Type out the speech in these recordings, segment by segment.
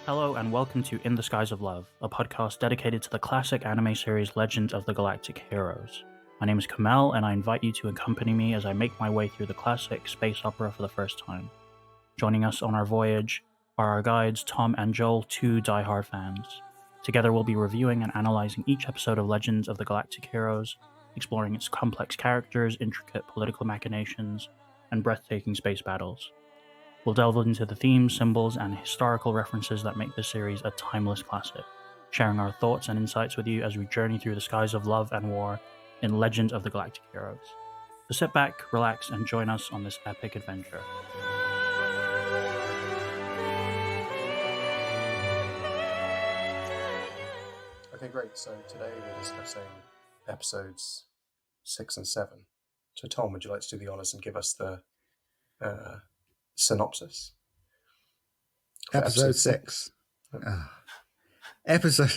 Hello and welcome to In the Skies of Love, a podcast dedicated to the classic anime series Legends of the Galactic Heroes. My name is Kamal, and I invite you to accompany me as I make my way through the classic space opera for the first time. Joining us on our voyage are our guides Tom and Joel, two diehard fans. Together we'll be reviewing and analysing each episode of Legends of the Galactic Heroes, exploring its complex characters, intricate political machinations, and breathtaking space battles. We'll delve into the themes, symbols, and historical references that make this series a timeless classic, sharing our thoughts and insights with you as we journey through the skies of love and war in Legends of the Galactic Heroes. So sit back, relax, and join us on this epic adventure. Okay, great. So today we're discussing episodes 6 and 7. So Tom, would you like to do the honours and give us the synopsis? Episode 6. Episode...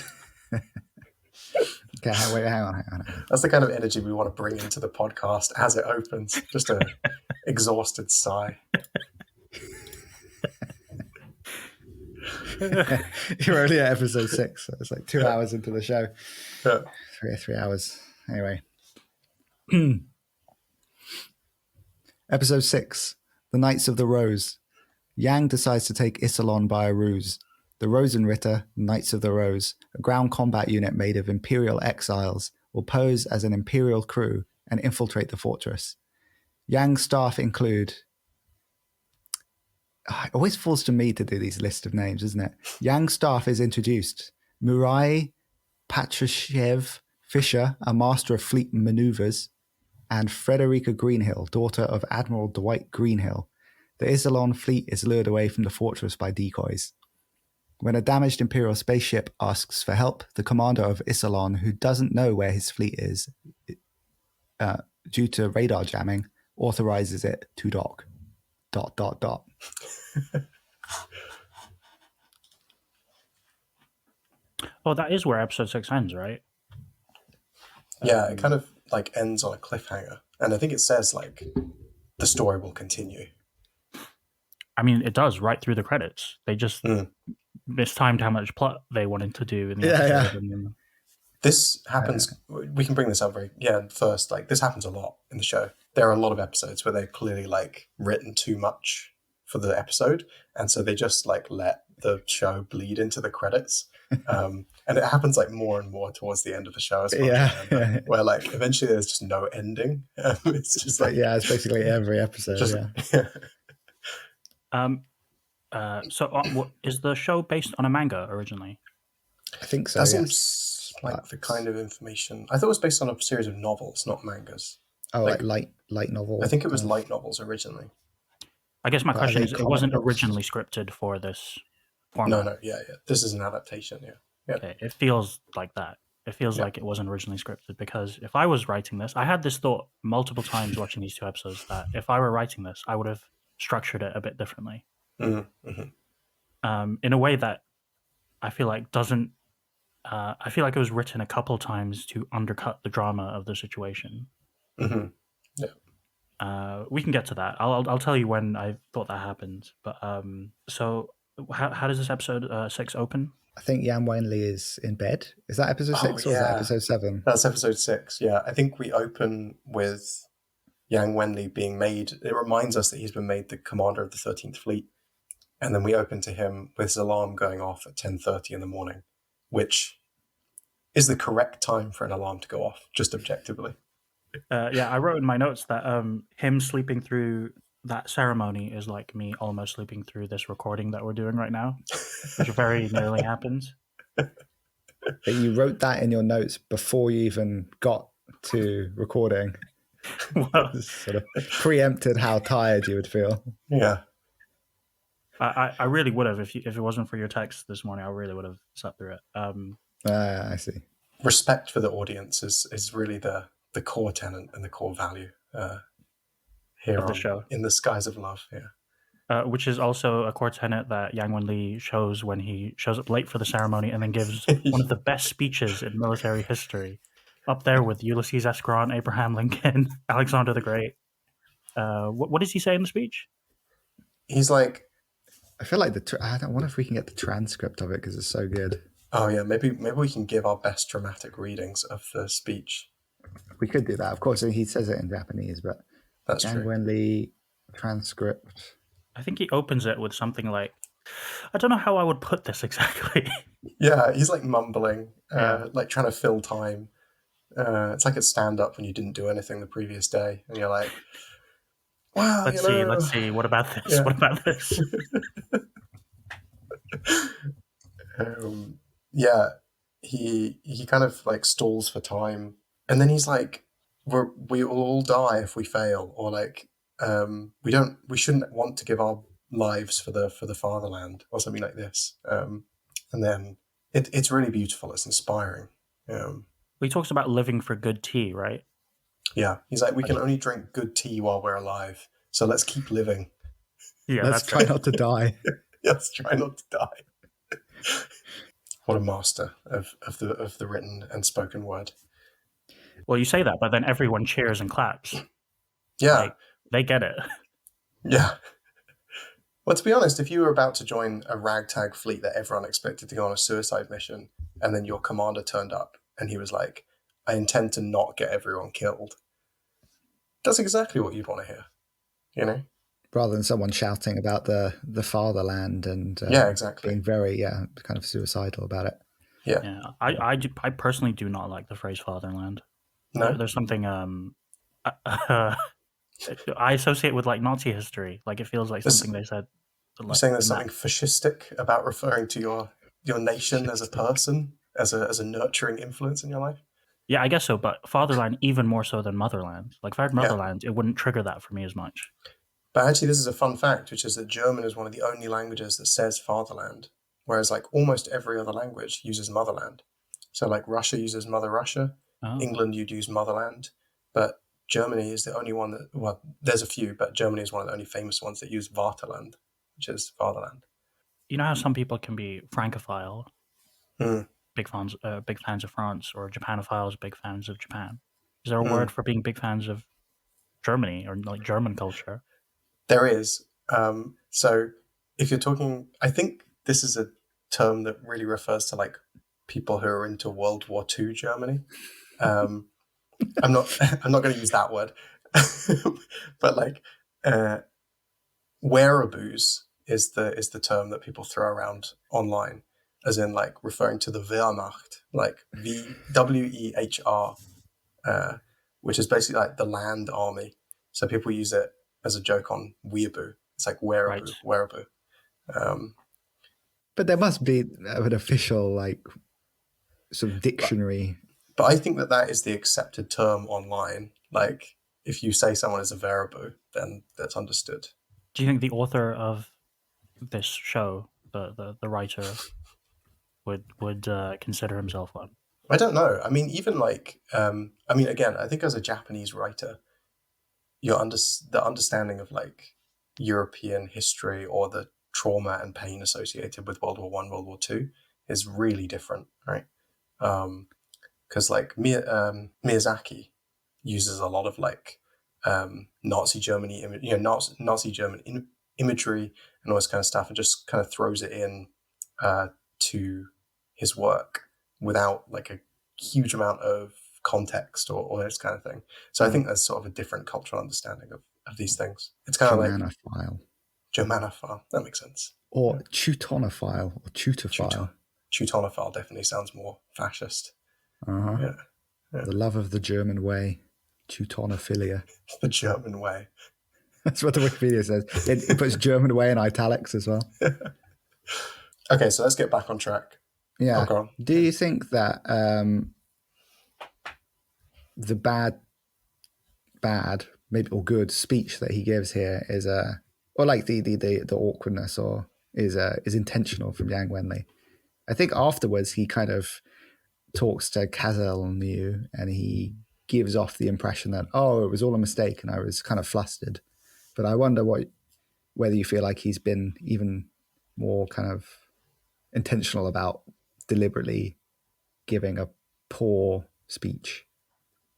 Okay, wait, hang on. That's the kind of energy we want to bring into the podcast as it opens. Just an exhausted sigh. You're only at episode 6. So it's like 2 hours into the show. Yeah. 3 hours. Anyway. Episode 6. The Knights of the Rose. Yang decides to take Iserlohn by a ruse. The Rosenritter, Knights of the Rose, a ground combat unit made of Imperial exiles, will pose as an Imperial crew and infiltrate the fortress. Yang's staff include... It always falls to me to do these lists of names, isn't it? Yang's staff is introduced. Murai Patrushev Fisher, a master of fleet maneuvers, and Frederica Greenhill, daughter of Admiral Dwight Greenhill. The Iserlohn fleet is lured away from the fortress by decoys. When a damaged Imperial spaceship asks for help, the commander of Iserlohn, who doesn't know where his fleet is due to radar jamming, authorizes it to dock. ... Oh, that is where episode 6 ends, right? Yeah, it kind of like ends on a cliffhanger. And I think it says like the story will continue. I mean, it does right through the credits. They just mistimed how much plot they wanted to do in the episode. Yeah. And This happens, we can bring this up first, like this happens a lot in the show. There are a lot of episodes where they're clearly like written too much for the episode. And so they just like let the show bleed into the credits. And it happens like more and more towards the end of the show as well. Where like eventually there's just no ending. It's just like... Yeah, it's basically every episode, So is the show based on a manga originally? I think so, That seems like the kind of information... I thought it was based on a series of novels, not mangas. Oh, like light novel? I think it was light novels originally. I guess my question is, it wasn't originally scripted for this format. No, yeah. This is an adaptation, yeah. Okay, it feels like that. It feels like it wasn't originally scripted, because if I was writing this, I had this thought multiple times watching these two episodes that if I were writing this, I would have structured it a bit differently. Mm-hmm. In a way that I feel like doesn't... I feel like it was written a couple times to undercut the drama of the situation. Mm-hmm. Yeah. We can get to that. I'll tell you when I thought that happened. But so how does this episode 6 open? I think Yang Wenli is in bed. Is that episode 6 or is that episode 7? That's episode 6, yeah. I think we open with Yang Wenli being made... It reminds us that he's been made the commander of the 13th Fleet. And then we open to him with his alarm going off at 10:30 in the morning, which is the correct time for an alarm to go off, just objectively. I wrote in my notes that him sleeping through that ceremony is like me almost sleeping through this recording that we're doing right now, which very nearly happens. But you wrote that in your notes before you even got to recording. Well, sort of preempted how tired you would feel. Yeah. I really would have if it wasn't for your text this morning. I really would have sat through it. I see. Respect for the audience is really the core tenet and the core value here of the show. In the Skies of Love. Yeah. Which is also a core tenet that Yang Wenli shows when he shows up late for the ceremony and then gives one of the best speeches in military history, up there with Ulysses S. Grant, Abraham Lincoln, Alexander the Great. What does he say in the speech? He's like, I feel like I don't wonder if we can get the transcript of it because it's so good. Oh yeah, maybe we can give our best dramatic readings of the speech. We could do that. Of course, he says it in Japanese, but That's Yang true. Wenli transcript. I think he opens it with something like, I don't know how I would put this exactly. Yeah, he's like mumbling, Yeah. like trying to fill time. It's like a stand-up when you didn't do anything the previous day, and you're like, "Wow, Let's see. What about this? Yeah. What about this? Yeah, he kind of like stalls for time, and then he's like, we will all die if we fail, or like, we shouldn't want to give our lives for the fatherland, or something like this." And then it's really beautiful. It's inspiring. He talks about living for good tea, right? Yeah, he's like, we can only drink good tea while we're alive, so let's keep living. Yeah, Let's try not to die. Let's try not to die. What a master of the written and spoken word. Well, you say that, but then everyone cheers and claps. Yeah, Like, they get it. yeah. Well, to be honest, if you were about to join a ragtag fleet that everyone expected to go on a suicide mission, and then your commander turned up and he was like, I intend to not get everyone killed, that's exactly what you'd want to hear, you know? Rather than someone shouting about the fatherland and Yeah, exactly. being very kind of suicidal about it. Yeah. I personally do not like the phrase fatherland. No? There's something I associate with like Nazi history. Like it feels like something they said. You're saying there's something fascistic about referring to your nation as a person, as a nurturing influence in your life? Yeah, I guess so, but fatherland even more so than motherland. Like if I had motherland, it wouldn't trigger that for me as much. But actually, this is a fun fact, which is that German is one of the only languages that says fatherland, whereas like almost every other language uses motherland. So like Russia uses Mother Russia, England you'd use motherland, but Germany is the only one that, well, there's a few, but Germany is one of the only famous ones that use Vaterland, which is fatherland. You know how some people can be Francophile, Mm. big fans of France, or Japanophiles, big fans of Japan. Is there a word for being big fans of Germany or like German culture? There is. So if you're talking, I think this is a term that really refers to like people who are into World War II Germany. I'm not going to use that word, but like wereaboos is the term that people throw around online, as in like referring to the Wehrmacht, like WEHR, which is basically like the land army. So people use it as a joke on weeaboo. It's like wereaboo, wereaboo. But there must be an official like sort of dictionary. But I think that is the accepted term online. Like if you say someone is a wereaboo, then that's understood. Do you think the author of this show, the writer, would consider himself one? I don't know. I mean, even like, again, I think as a Japanese writer, the understanding of like European history or the trauma and pain associated with World War I, World War II is really different, right? Because like Miyazaki uses a lot of like Nazi Germany, Nazi German imagery and all this kind of stuff, and just kind of throws it in to his work without like a huge amount of context or this kind of thing. So I think there's sort of a different cultural understanding of these things. It's kind of like Germanophile. That makes sense. Or Teutonophile or Tutophile. Teutonophile definitely sounds more fascist. Yeah. The love of the German way. Teutonophilia. The German way. That's what the Wikipedia says. It puts German way in italics as well. Okay, so let's get back on track. Yeah. Oh, do you think that the bad, maybe or good speech that he gives here is or like the awkwardness or is intentional from Yang Wenli? I think afterwards he kind of talks to Kazel Niu and he gives off the impression that, oh, it was all a mistake and I was kind of flustered. But I wonder whether you feel like he's been even more kind of intentional about deliberately giving a poor speech.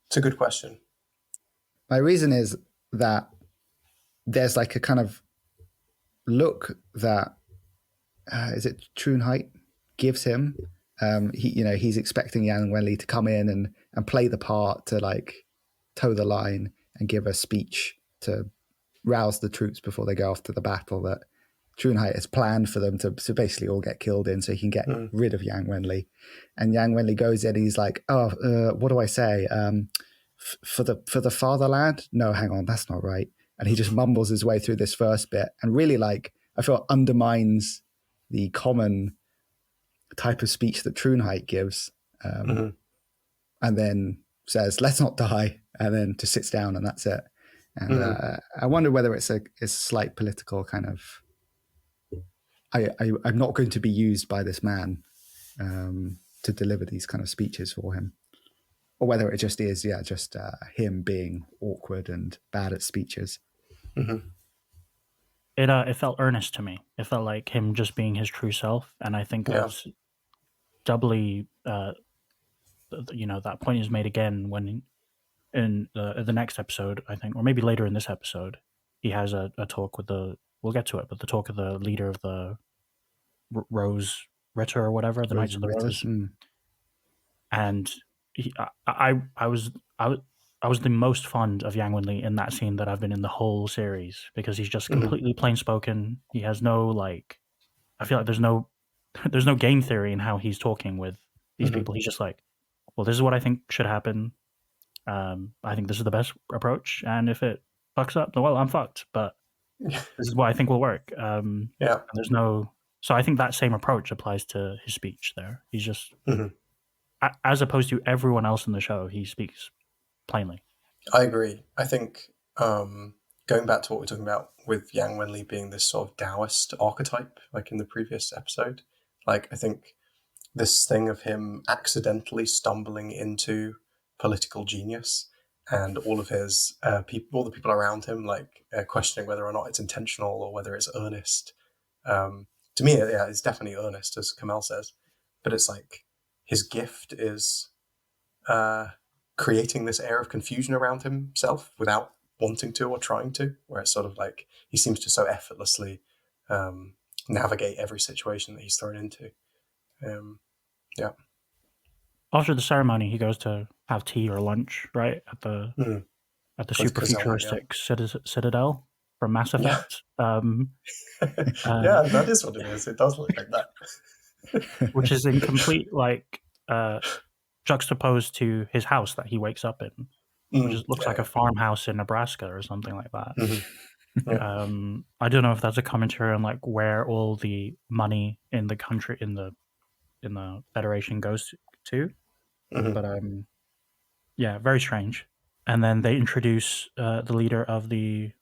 It's a good question. My reason is that there's like a kind of look that is it Trunheit gives him. He's expecting Yang Wenli to come in and play the part to like toe the line and give a speech to rouse the troops before they go off to the battle that Trunheit has planned for them to basically all get killed in so he can get rid of Yang Wenli. And Yang Wenli goes in and he's like, what do I say? For the fatherland? No, hang on, that's not right. And he just mumbles his way through this first bit and really like, I feel undermines the common type of speech that Trunheit gives. And then says, let's not die. And then just sits down and that's it. And I wonder whether it's a slight political kind of, I'm not going to be used by this man to deliver these kind of speeches for him. Or whether it just is, just him being awkward and bad at speeches. It felt earnest to me. It felt like him just being his true self. And I think it's doubly, that point is made again when in the next episode, I think, or maybe later in this episode, he has a talk with we'll get to it, but the talk of the leader of the Rose Ritter or whatever, the Knights of the Rose. And I was the most fond of Yang Wenli in that scene that I've been in the whole series, because he's just completely plain spoken. He has no like, I feel like there's no game theory in how he's talking with these people. He's just like, well, this is what I think should happen. I think this is the best approach, and if it fucks up, well, I'm fucked. But this is what I think will work. And there's no. So I think that same approach applies to his speech there. He's just, as opposed to everyone else in the show, he speaks plainly. I agree. I think going back to what we're talking about with Yang Wenli being this sort of Taoist archetype, like in the previous episode, like I think this thing of him accidentally stumbling into political genius and all of his people, all the people around him, like questioning whether or not it's intentional or whether it's earnest. To me, it's definitely earnest, as Kamal says, but it's like his gift is creating this air of confusion around himself without wanting to or trying to, where it's sort of like he seems to so effortlessly navigate every situation that he's thrown into. After the ceremony, he goes to have tea or lunch, right, at the super futuristic citadel from Mass Effect. That is what it is. It does look like that. Which is in complete juxtaposed to his house that he wakes up in, which looks like a farmhouse in Nebraska or something like that. I don't know if that's a commentary on like where all the money in the country in the Federation goes to. But very strange. And then they introduce the leader of the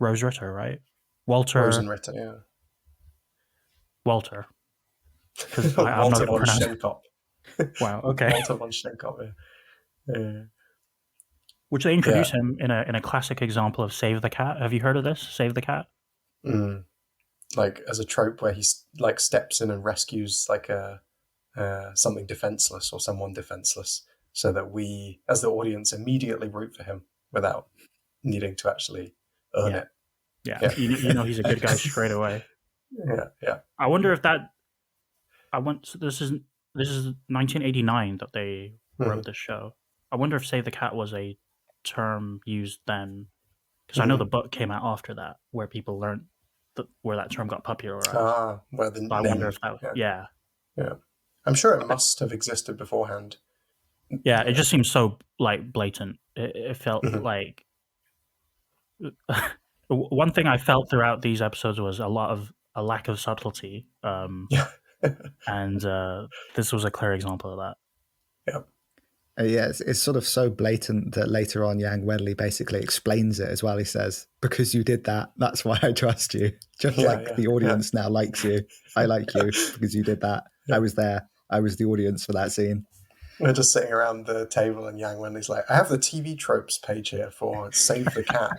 Rose Ritter, right? Walter. Rosenritter, yeah. Walter. Walter von Schenkop. Wow. Okay. Walter von Schenkop. Yeah. Which they introduce him in a classic example of Save the Cat. Have you heard of this? Save the Cat. Like as a trope where he like steps in and rescues like something defenseless or someone defenseless, so that we, as the audience, immediately root for him without needing to actually earn it. Yeah. You know he's a good guy straight away. Yeah. I wonder if that. This is 1989 that they wrote this show. I wonder if Save the Cat was a term used then, because I know the book came out after that, where people learned where that term got popularized. I wonder if that. Yeah. I'm sure it must have existed beforehand. Yeah, it just seems so like blatant. It felt like one thing I felt throughout these episodes was a lack of subtlety. And this was a clear example of that. It's sort of so blatant that later on Yang Wenli basically explains it as well. He says, because you did that, that's why I trust you. Just like the audience now likes you. I like you because you did that. I was there. I was the audience for that scene. We're just sitting around the table and Yang Wenli's like, I have the TV tropes page here for Save the Cat.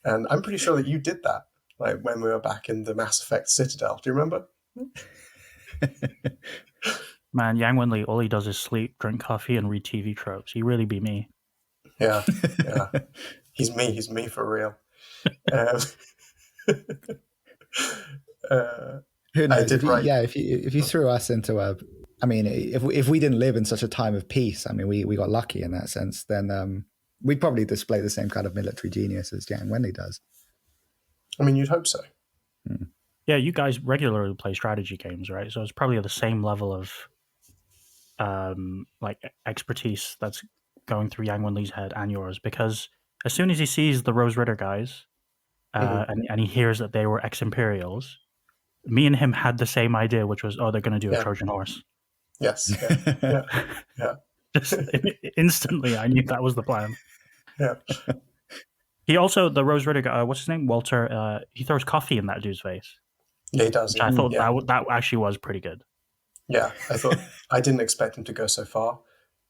And I'm pretty sure that you did that, like when we were back in the Mass Effect Citadel. Do you remember? Man, Yang Wenli, all he does is sleep, drink coffee, and read TV tropes. He really be me. Yeah. He's me for real. Who I knows? did write. If you threw us into a, I mean, if we didn't live in such a time of peace, I mean, we got lucky in that sense. Then we'd probably display the same kind of military genius as Yang Wenli does. I mean, you'd hope so. Yeah, you guys regularly play strategy games, right? So it's probably the same level of like expertise that's going through Yang Wenli's head and yours, because as soon as he sees the Rose Ritter guys and he hears that they were ex-Imperials, me and him had the same idea, which was, oh, they're going to do a Trojan horse. Yes. Yeah. Just instantly, I knew that was the plan. Yeah. He also, the Rose Ritter guy, what's his name? Walter, he throws coffee in that dude's face. Yeah, he does. Which I thought that actually was pretty good. Yeah, I didn't expect him to go so far.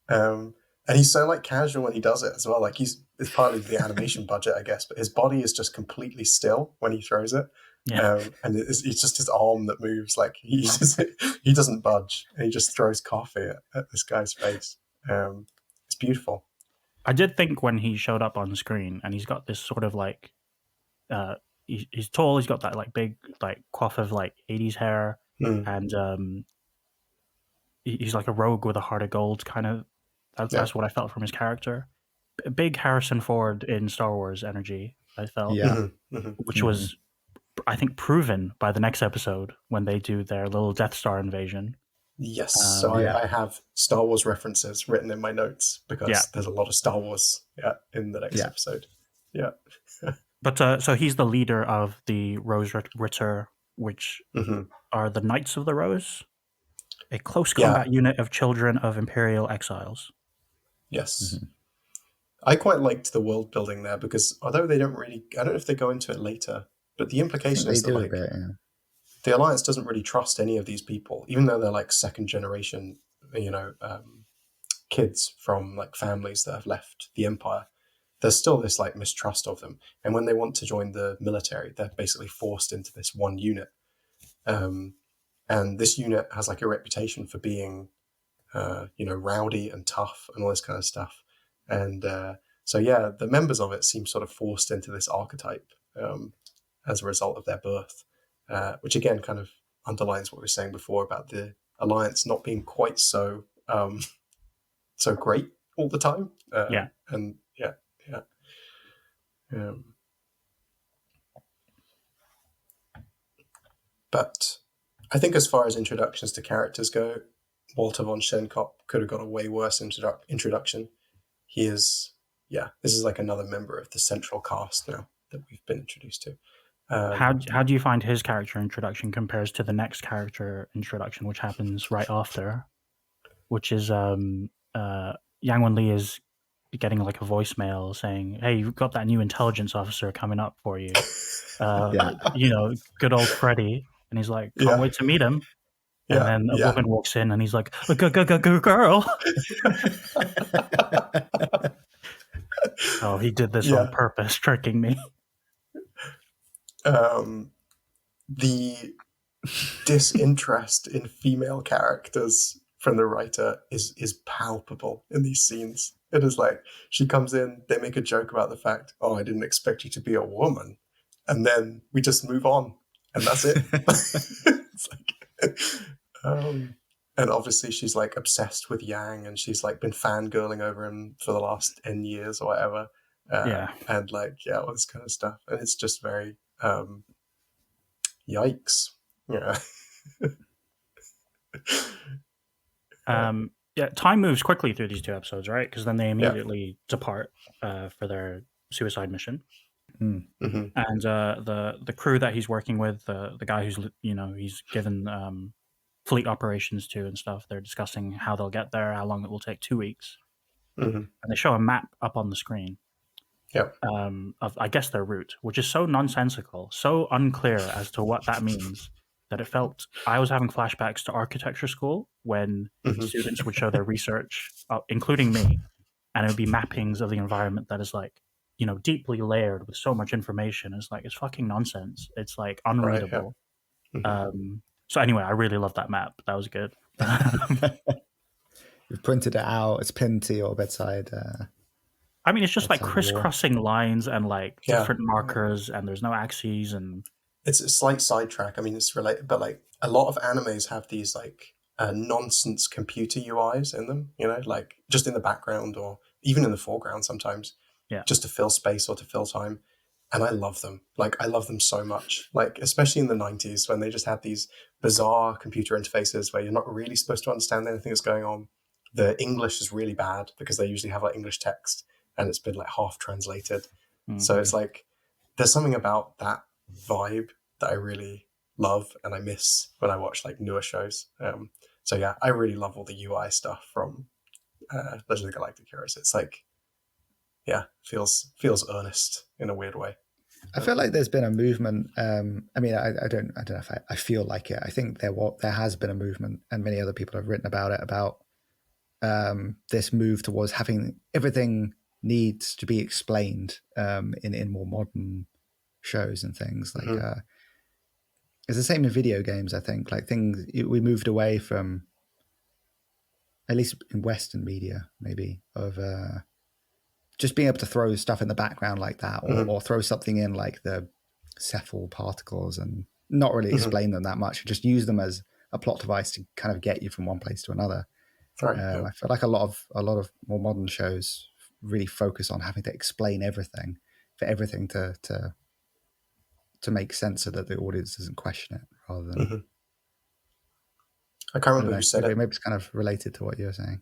And he's so like casual when he does it as well. Like it's partly the animation budget, I guess, but his body is just completely still when he throws it. Yeah. And it's just his arm that moves. Like he doesn't budge, and he just throws coffee at this guy's face. It's beautiful. I did think when he showed up on screen, and he's got this sort of like, he's tall. He's got that like big like coif of like 80s hair, and he's like a rogue with a heart of gold kind of. That's what I felt from his character. A big Harrison Ford in Star Wars energy, I felt. Yeah. Which was, I think, proven by the next episode when they do their little Death Star invasion. Yes, so I have Star Wars references written in my notes because there's a lot of Star Wars in the next episode. Yeah. But so he's the leader of the Rose Ritter, which are the Knights of the Rose, a close combat unit of children of Imperial exiles. Yes. I quite liked the world building there because although they don't really, I don't know if they go into it later, but the implication is that like, the Alliance doesn't really trust any of these people, even though they're like second generation, kids from like families that have left the Empire. There's still this like mistrust of them. And when they want to join the military, they're basically forced into this one unit. And this unit has like a reputation for being, rowdy and tough and all this kind of stuff. And the members of it seem sort of forced into this archetype as a result of their birth. Which again kind of underlines what we were saying before about the Alliance not being quite so so great all the time. But I think as far as introductions to characters go, Walter von Schenkop could have got a way worse introduction. He is, this is like another member of the central cast now that we've been introduced to. How do you find his character introduction compares to the next character introduction, which happens right after, which is Yang Wenli is getting like a voicemail saying, "Hey, you've got that new intelligence officer coming up for you, good old Freddy," and he's like, "Can't wait to meet him." And then a woman walks in, and he's like, "Girl." Oh, he did this on purpose, tricking me. The disinterest in female characters from the writer is palpable in these scenes. It is like she comes in, they make a joke about the fact, "Oh, I didn't expect you to be a woman," and then we just move on, and that's it. It's like, and obviously she's like obsessed with Yang, and she's like been fangirling over him for the last 10 years or whatever. And like all this kind of stuff, and it's just very yikes. Time moves quickly through these two episodes, right? Because then they immediately depart for their suicide mission. And the crew that he's working with, the guy who's he's given fleet operations to and stuff, they're discussing how they'll get there, how long it will take, 2 weeks. And they show a map up on the screen of, I guess, their route, which is so nonsensical, so unclear as to what that means, that it felt, I was having flashbacks to architecture school when students would show their research, including me, and it would be mappings of the environment that is like, deeply layered with so much information. It's like, it's fucking nonsense. It's like unreadable. So anyway, I really love that map. That was good. You've printed it out. It's pinned to your bedside. I mean, it's just like crisscrossing lines and like different markers, and there's no axes, and it's a slight sidetrack. I mean, it's related, but like a lot of animes have these like nonsense computer UIs in them, you know, like just in the background or even in the foreground sometimes, just to fill space or to fill time. And I love them. Like, I love them so much. Like, especially in the 90s when they just had these bizarre computer interfaces where you're not really supposed to understand anything that's going on. The English is really bad because they usually have like English text and it's been like half translated. Mm-hmm. So it's like, there's something about that vibe that I really love and I miss when I watch like newer shows. So yeah, I really love all the UI stuff from Legend of the Galactic Heroes. It's like, yeah, feels earnest in a weird way. I feel like there's been a movement. I mean, I don't know if I feel like it. I think there has been a movement, and many other people have written about it, about this move towards having everything needs to be explained in more modern shows and things. Like it's the same in video games. I think like we moved away from, at least in Western media, maybe, of just being able to throw stuff in the background like that, or throw something in like the Cephal particles and not really explain them that much, just use them as a plot device to kind of get you from one place to another. Right, I feel like a lot of more modern shows really focus on having to explain everything for everything to make sense so that the audience doesn't question it, rather than. I can't remember who said it. Maybe it's kind of related to what you're saying.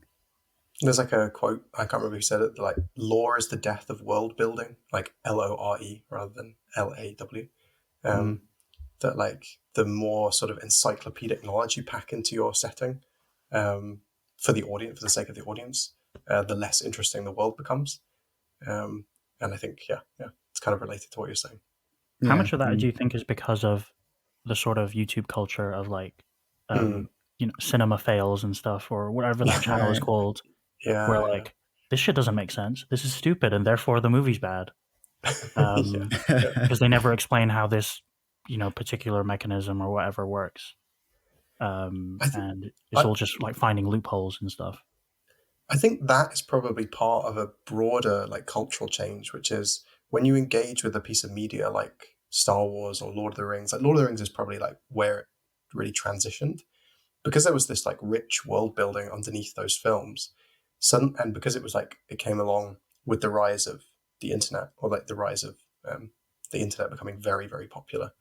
There's like a quote, I can't remember who said it, like, lore is the death of world building, like LORE rather than LAW. That like the more sort of encyclopedic knowledge you pack into your setting for the audience, for the sake of the audience, the less interesting the world becomes. And I think, it's kind of related to what you're saying. How much of that do you think is because of the sort of YouTube culture of like, cinema fails and stuff, or whatever that channel is called? Where like, this shit doesn't make sense. This is stupid, and therefore the movie's bad. Because they never explain how this, particular mechanism or whatever works. And it's all just like finding loopholes and stuff. I think that is probably part of a broader like cultural change, which is when you engage with a piece of media like Star Wars or Lord of the Rings. Like Lord of the Rings is probably like where it really transitioned, because there was this like rich world building underneath those films. And because it came along with the rise of the internet, or like the rise of the internet becoming very, very popular,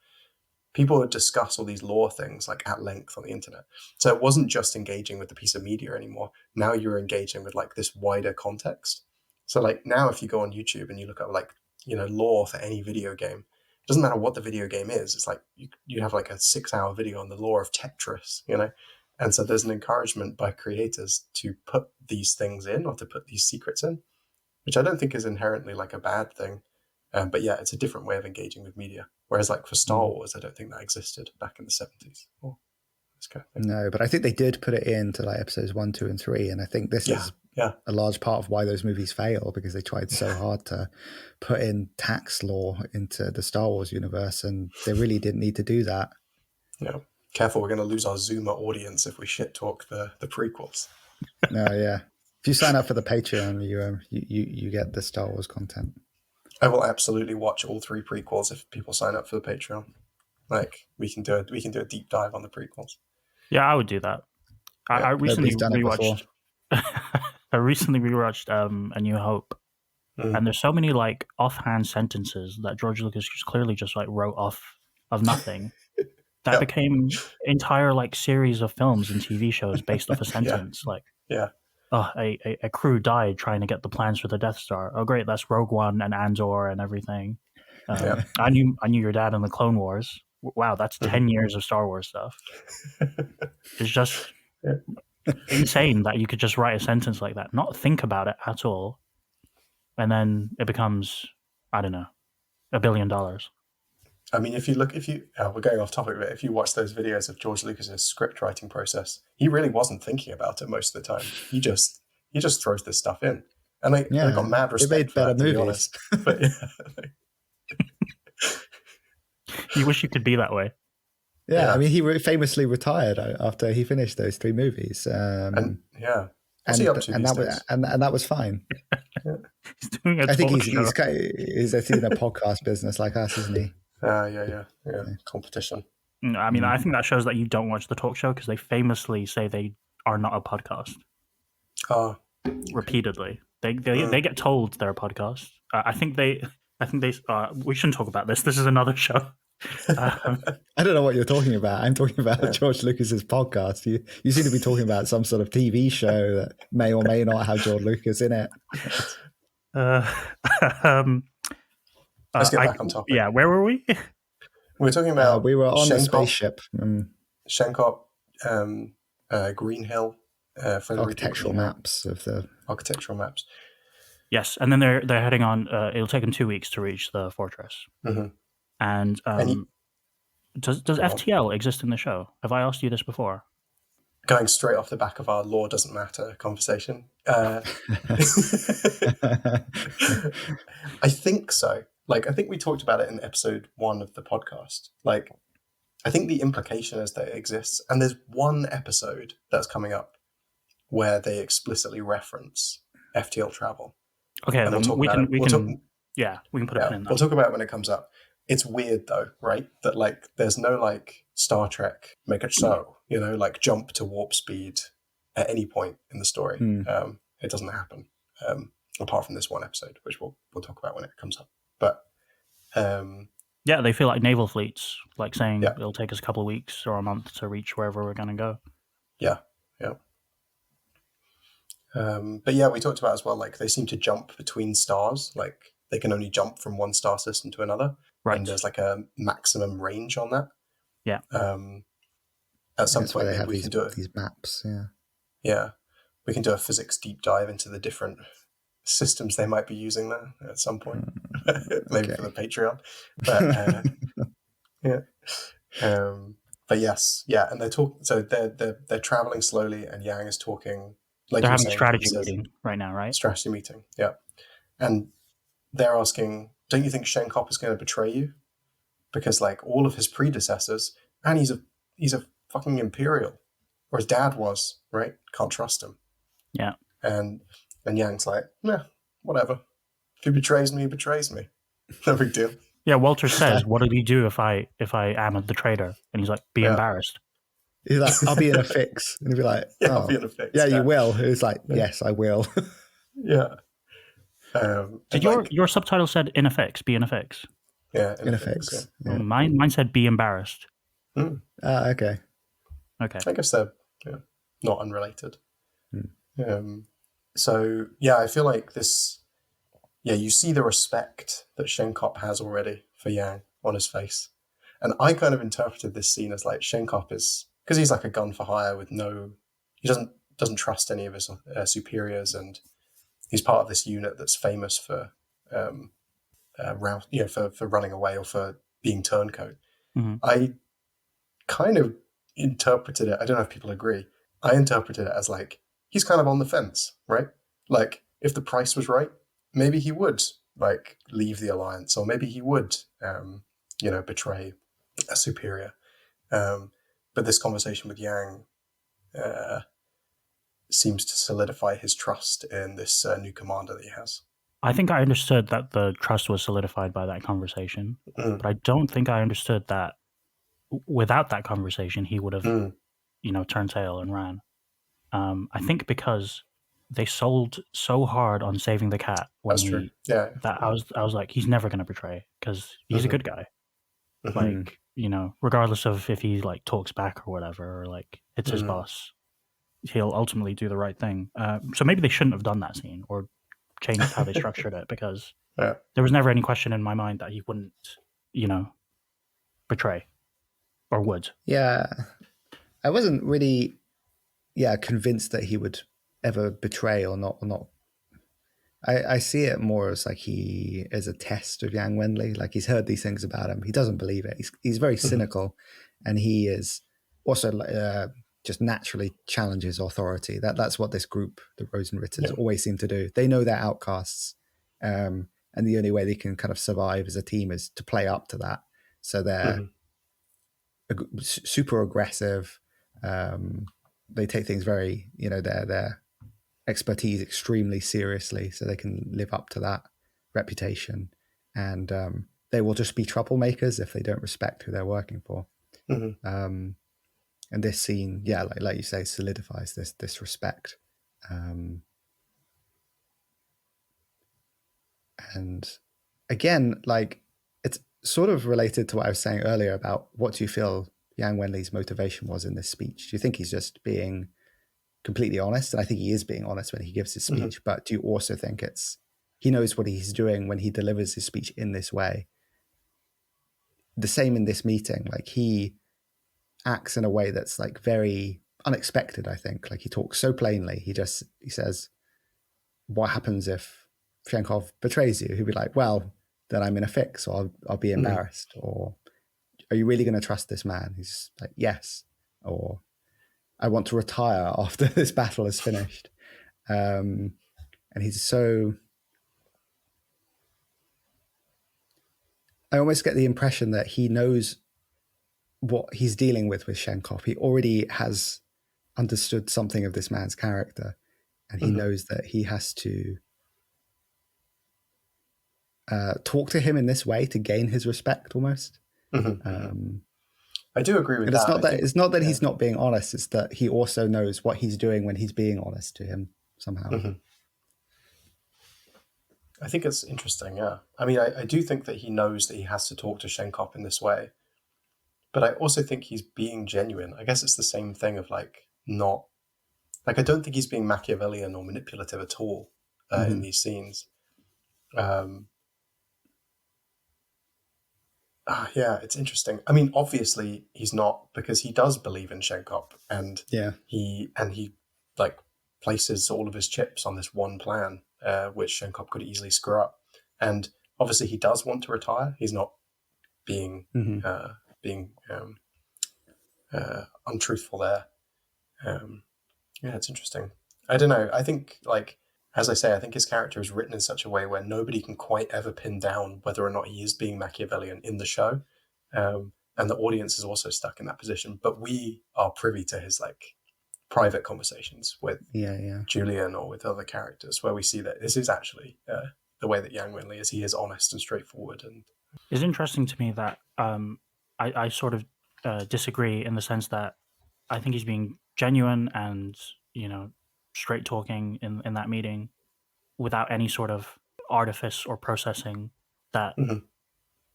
people would discuss all these lore things like at length on the internet. So it wasn't just engaging with the piece of media anymore. Now you're engaging with like this wider context. So like now if you go on YouTube and you look at like, lore for any video game, it doesn't matter what the video game is. It's like you have like a 6-hour video on the lore of Tetris, And so there's an encouragement by creators to put these things in, or to put these secrets in, which I don't think is inherently like a bad thing. But yeah, it's a different way of engaging with media. Whereas like for Star Wars, I don't think that existed back in the 70s. Or this kind of thing. No, but I think they did put it into like episodes 1, 2, and 3. And I think this is a large part of why those movies fail, because they tried so hard to put in tax law into the Star Wars universe, and they really didn't need to do that. Yeah. Careful, we're going to lose our Zoomer audience if we shit talk the prequels. No, yeah. If you sign up for the Patreon, you get the Star Wars content. I will absolutely watch all 3 prequels if people sign up for the Patreon. Like we can do a deep dive on the prequels. Yeah, I would do that. I recently rewatched. I recently rewatched A New Hope, and there's so many like offhand sentences that George Lucas just clearly just like wrote off of nothing. That became entire like series of films and TV shows based off a sentence. A crew died trying to get the plans for the Death Star. Oh, great, that's Rogue One and Andor and everything. I knew your dad in the Clone Wars. Wow, that's 10 years of Star Wars stuff. It's just insane that you could just write a sentence like that, not think about it at all, and then it becomes, I don't know, $1 billion. I mean, we're going off topic, but if you watch those videos of George Lucas's script writing process, he really wasn't thinking about it most of the time. He just throws this stuff in, and I got mad respect. It made for better that, to movies. be honest. But yeah, you wish you could be that way. Yeah, I mean, he famously retired after he finished those 3 movies. What's he up to these days? That was fine. He's doing I think he's in a podcast business like us, isn't he? Yeah. Competition. I mean, I think that shows that you don't watch the talk show because they famously say they are not a podcast Oh, repeatedly. They get told they're a podcast. I think they. We shouldn't talk about this. This is another show. I don't know what you're talking about. I'm talking about George Lucas's podcast. You seem to be talking about some sort of TV show that may or may not have George Lucas in it. Let's get back on topic. Yeah, where were we? We're talking about we were on the Shenkop, spaceship. Shenkop, Greenhill, Architectural maps of the architectural maps. Yes, and then they're heading on. It'll take them 2 weeks to reach the fortress. Mm-hmm. And does FTL exist in the show? Have I asked you this before? Going straight off the back of our law doesn't matter conversation. I think so. Like, I think we talked about it in episode 1 of the podcast. Like, I think the implication is that it exists. And there's one episode that's coming up where they explicitly reference FTL travel. Okay, and then we can put a pin in that. We'll talk about it when it comes up. It's weird though, right? That like there's no like Star Trek make it so, like jump to warp speed at any point in the story. It doesn't happen. Apart from this one episode, which we'll talk about when it comes up. But yeah, they feel like naval fleets, like saying it'll take us a couple of weeks or a month to reach wherever we're going to go. Yeah. But yeah, we talked about as well, like they seem to jump between stars, like they can only jump from one star system to another. Right. And there's like a maximum range on that. Yeah. At some point, maybe we can do these maps. Yeah. Yeah. We can do a physics deep dive into the different systems they might be using there at some point, maybe for the Patreon. But but yes, yeah, and they're traveling slowly, and Yang is talking. Like they're having a strategy meeting right now, right? Strategy meeting, yeah. And they're asking, don't you think Shenkop is going to betray you? Because like all of his predecessors, and he's a fucking Imperial, or his dad was, right? Can't trust him. Yeah. And Yang's like, nah, whatever. If he betrays me, he betrays me. No big deal. Yeah, Walter says, what did he do if I am the traitor? And he's like, be embarrassed. He's like, I'll be in a fix. And he'll be like, I'll be in a fix. Yeah, you will. He's like, yes, I will. Yeah. Did your subtitle said in a fix, be in a fix? Yeah, in a fix. Yeah. Mine said be embarrassed. Okay. I guess they're not unrelated. So yeah, I feel like this. Yeah, you see the respect that Shenkop has already for Yang on his face, and I kind of interpreted this scene as like Shenkop is because he's like a gun for hire with he doesn't trust any of his superiors, and he's part of this unit that's famous for for running away or for being turncoat. Mm-hmm. I kind of interpreted it. I don't know if people agree. I interpreted it as like he's kind of on the fence, right? Like if the price was right, maybe he would like leave the alliance, or maybe he would, betray a superior. But this conversation with Yang seems to solidify his trust in this new commander that he has. I think I understood that the trust was solidified by that conversation, but I don't think I understood that without that conversation, he would have, turned tail and ran. I think because they sold so hard on saving the cat That's true. Yeah. That I was like, he's never going to betray because he's a good guy. Like, regardless of if he like talks back or whatever, or like it's his boss, he'll ultimately do the right thing. So maybe they shouldn't have done that scene or changed how they structured it, because there was never any question in my mind that he wouldn't, betray or would. Yeah. I wasn't really, convinced that he would ever betray or not. I see it more as like he is a test of Yang Wenli. Like he's heard these things about him. He doesn't believe it. He's very cynical, and he is also just naturally challenges authority. That's what this group, the Rosenritters, always seem to do. They know they're outcasts, and the only way they can kind of survive as a team is to play up to that. So they're super aggressive. They take things very, their expertise extremely seriously, so they can live up to that reputation. And they will just be troublemakers if they don't respect who they're working for. Mm-hmm. And this scene, yeah, like you say, solidifies this respect. And again, like, it's sort of related to what I was saying earlier about what do you feel Yang Wenli's motivation was in this speech? Do you think he's just being completely honest? And I think he is being honest when he gives his speech, but do you also think he knows what he's doing when he delivers his speech in this way? The same in this meeting, like he acts in a way that's like very unexpected, I think. Like he talks so plainly. He says, what happens if Chenkov betrays you? He'd be like, well, then I'm in a fix, or I'll be embarrassed. Or, are you really going to trust this man? He's like, yes. Or, I want to retire after this battle is finished. And he's so... I almost get the impression that he knows what he's dealing with Chenkov. He already has understood something of this man's character, and he knows that he has to talk to him in this way to gain his respect, almost. I do agree with that. It's not that he's not being honest. It's that he also knows what he's doing when he's being honest to him somehow. I think it's interesting, yeah. I mean, I do think that he knows that he has to talk to Chenkov in this way, but I also think he's being genuine. I guess it's the same thing of like, not... Like, I don't think he's being Machiavellian or manipulative at all in these scenes. Yeah, it's interesting. I mean, obviously he's not, because he does believe in Chenkov, and he like places all of his chips on this one plan, which Chenkov could easily screw up. And obviously he does want to retire. He's not being untruthful there. Yeah, it's interesting. I don't know. I think, like, as I say, I think his character is written in such a way where nobody can quite ever pin down whether or not he is being Machiavellian in the show. And the audience is also stuck in that position. But we are privy to his, like, private conversations with Julian or with other characters, where we see that this is actually the way that Yang Wenli is. He is honest and straightforward. And it's interesting to me that I sort of disagree in the sense that I think he's being genuine and, straight talking in that meeting without any sort of artifice or processing that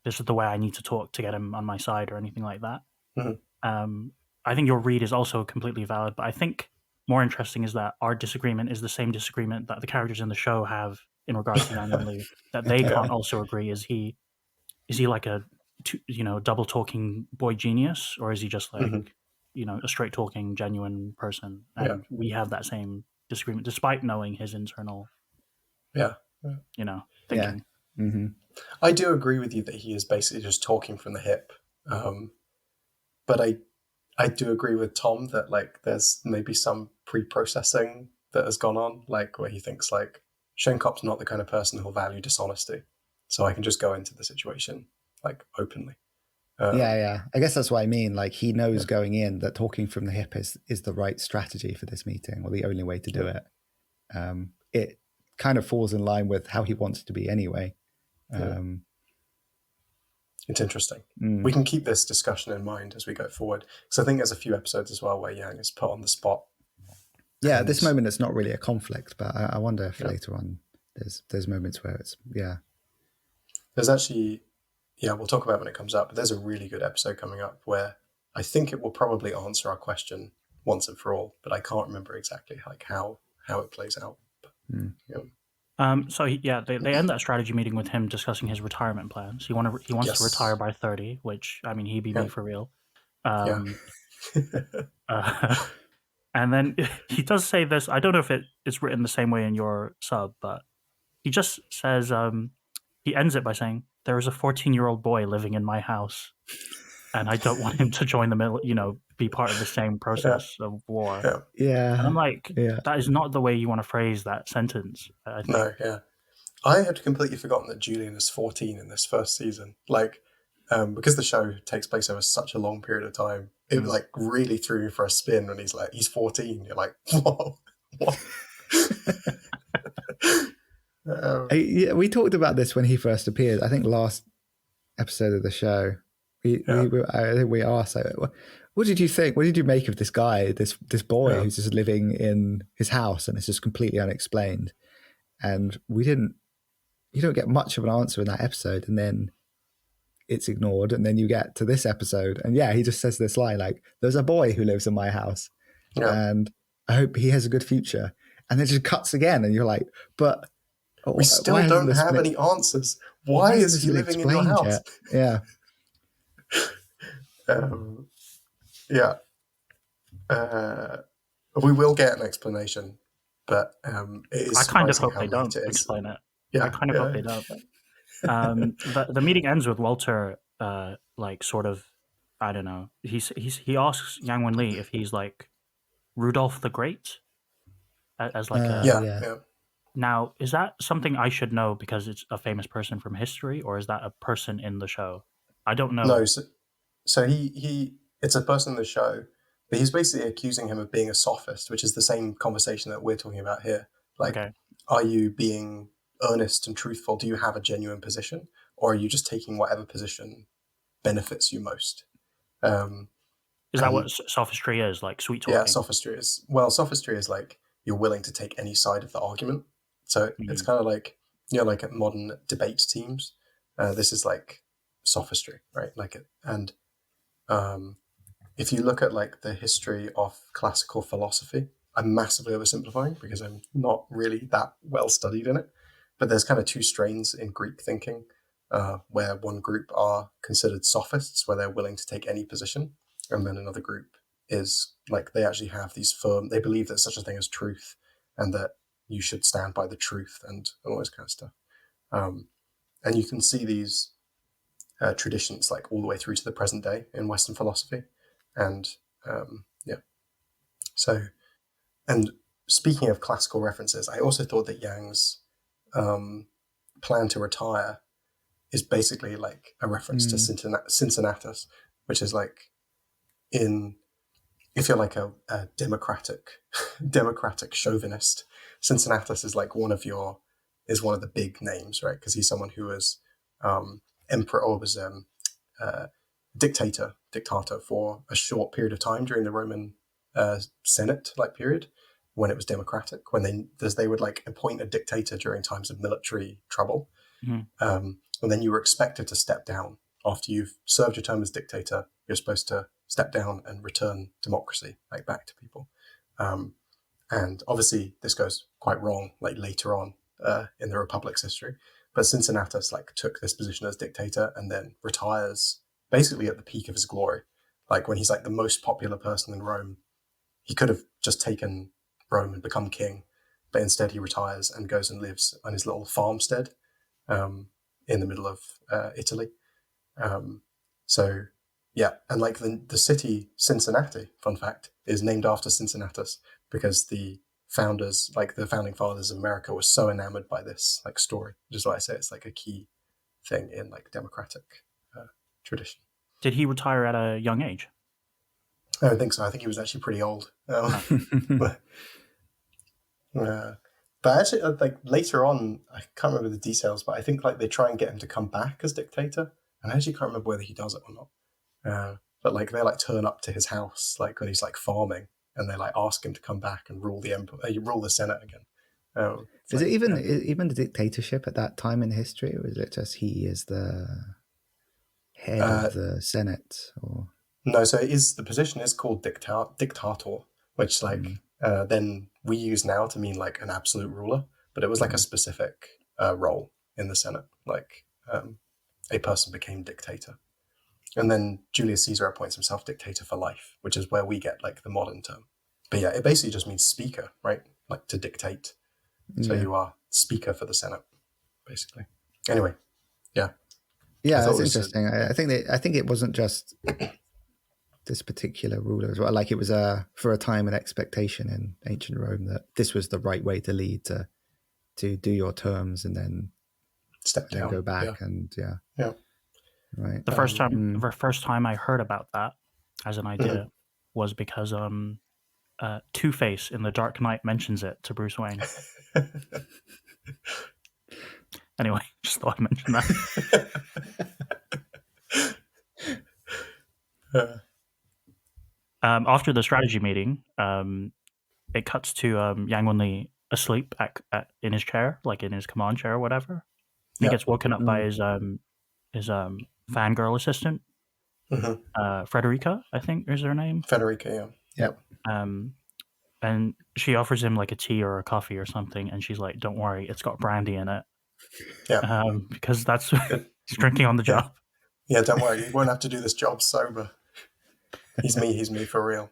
this is the way I need to talk to get him on my side or anything like that. I think your read is also completely valid, but I think more interesting is that our disagreement is the same disagreement that the characters in the show have in regards to Yang Wenli, that they can't also agree. Is he like a double talking boy genius, or is he just like a straight talking genuine person? And we have that same disagreement despite knowing his internal thinking. I do agree with you that he is basically just talking from the hip, but I do agree with Tom that, like, there's maybe some pre-processing that has gone on, like, where he thinks, like, Shenkov's not the kind of person who'll value dishonesty, so I can just go into the situation, like, openly. I guess that's what I mean. Like, he knows going in that talking from the hip is the right strategy for this meeting, or the only way to do it. It kind of falls in line with how he wants to be anyway. It's interesting. We can keep this discussion in mind as we go forward, because I think there's a few episodes as well where Yang is put on the spot. Yeah, at this moment it's not really a conflict, but I wonder if later on there's moments where it's There's actually, we'll talk about it when it comes up, but there's a really good episode coming up where I think it will probably answer our question once and for all, but I can't remember exactly like how it plays out. But, they end that strategy meeting with him discussing his retirement plans. He wants to retire by 30, which, I mean, he be me for real. And then he does say this. I don't know if it's written the same way in your sub, but he just says, he ends it by saying, "There is a 14-year-old boy living in my house, and I don't want him to join the be part of the same process of war." Yeah. And I'm like, that is not the way you want to phrase that sentence. I think. No, I had completely forgotten that Julian is 14 in this first season. Like, because the show takes place over such a long period of time, it like really threw me for a spin when he's 14. You're like, whoa, what? We talked about this when he first appeared. I think last episode of the show. I think we are. So, what did you think? What did you make of this guy, this boy who's just living in his house and it's just completely unexplained? And you don't get much of an answer in that episode, and then it's ignored, and then you get to this episode, and he just says this line like, "There's a boy who lives in my house, and I hope he has a good future." And then it just cuts again, and you're like, "But we still don't have any answers. Why is he living in your house?" Yet? Yeah. We will get an explanation, but it is. I kind of hope they don't explain it. Yeah, I kind of hope they don't. The meeting ends with Walter, like sort of, I don't know. He asks Yang Wenli if he's like Rudolph the Great, as like yeah. Now, is that something I should know because it's a famous person from history, or is that a person in the show? I don't know. No, so he it's a person in the show, but he's basically accusing him of being a sophist, which is the same conversation that we're talking about here. Like, Are you being earnest and truthful? Do you have a genuine position, or are you just taking whatever position benefits you most? Is that what sophistry is? Like sweet talking? Yeah, sophistry is like you're willing to take any side of the argument. So it's kind of like, like at modern debate teams, this is like sophistry, right? If you look at like the history of classical philosophy, I'm massively oversimplifying because I'm not really that well studied in it, but there's kind of two strains in Greek thinking, where one group are considered sophists, where they're willing to take any position, and then another group is like they actually have these they believe there's such a thing as truth, and that you should stand by the truth and all this kind of stuff. And you can see these traditions like all the way through to the present day in Western philosophy. And so, and speaking of classical references, I also thought that Yang's plan to retire is basically like a reference to Cincinnatus, which is like if you're like a democratic chauvinist, Cincinnatus is like one of the big names, right? Because he's someone who was emperor or was dictator for a short period of time during the Roman Senate like period when it was democratic, when they would like appoint a dictator during times of military trouble, and then you were expected to step down after you've served your term as dictator. You're supposed to step down and return democracy like back to people. And obviously this goes quite wrong like later on in the Republic's history. But Cincinnatus like took this position as dictator and then retires basically at the peak of his glory. Like when he's like the most popular person in Rome, he could have just taken Rome and become king, but instead he retires and goes and lives on his little farmstead in the middle of Italy. So yeah, and like the city Cincinnati, fun fact, is named after Cincinnatus because the founders, like the founding fathers of America, were so enamored by this like story, which is why I say it's like a key thing in like democratic tradition. Did he retire at a young age? I don't think so. I think he was actually pretty old. But actually, like later on, I can't remember the details, but I think like they try and get him to come back as dictator, and I actually can't remember whether he does it or not. But like they like turn up to his house like when he's like farming, and they like ask him to come back and rule the empire, rule the Senate again. Is it even the dictatorship at that time in history, or is it just he is the head of the Senate? Or no, so the position is called dictator, which like then we use now to mean like an absolute ruler, but it was like a specific role in the Senate, like a person became dictator. And then Julius Caesar appoints himself dictator for life, which is where we get like the modern term. But yeah, it basically just means speaker, right? Like to dictate. So you are speaker for the Senate, basically. Anyway, yeah. Yeah, that's interesting. I think it wasn't just this particular ruler as well. Like it was for a time an expectation in ancient Rome that this was the right way to lead, to do your terms and then step down, go back, and right. The first time I heard about that as an idea was because Two-Face in The Dark Knight mentions it to Bruce Wayne. Anyway, just thought I'd mention that. After the strategy meeting, it cuts to Yang Wenli asleep in his chair, like in his command chair or whatever. He gets woken up by his fangirl assistant, Frederica, I think is her name. Federica, yeah. And she offers him like a tea or a coffee or something, and she's like, "Don't worry, it's got brandy in it." Yeah. Because that's he's drinking on the job. Yeah, don't worry, you won't have to do this job sober. He's me for real.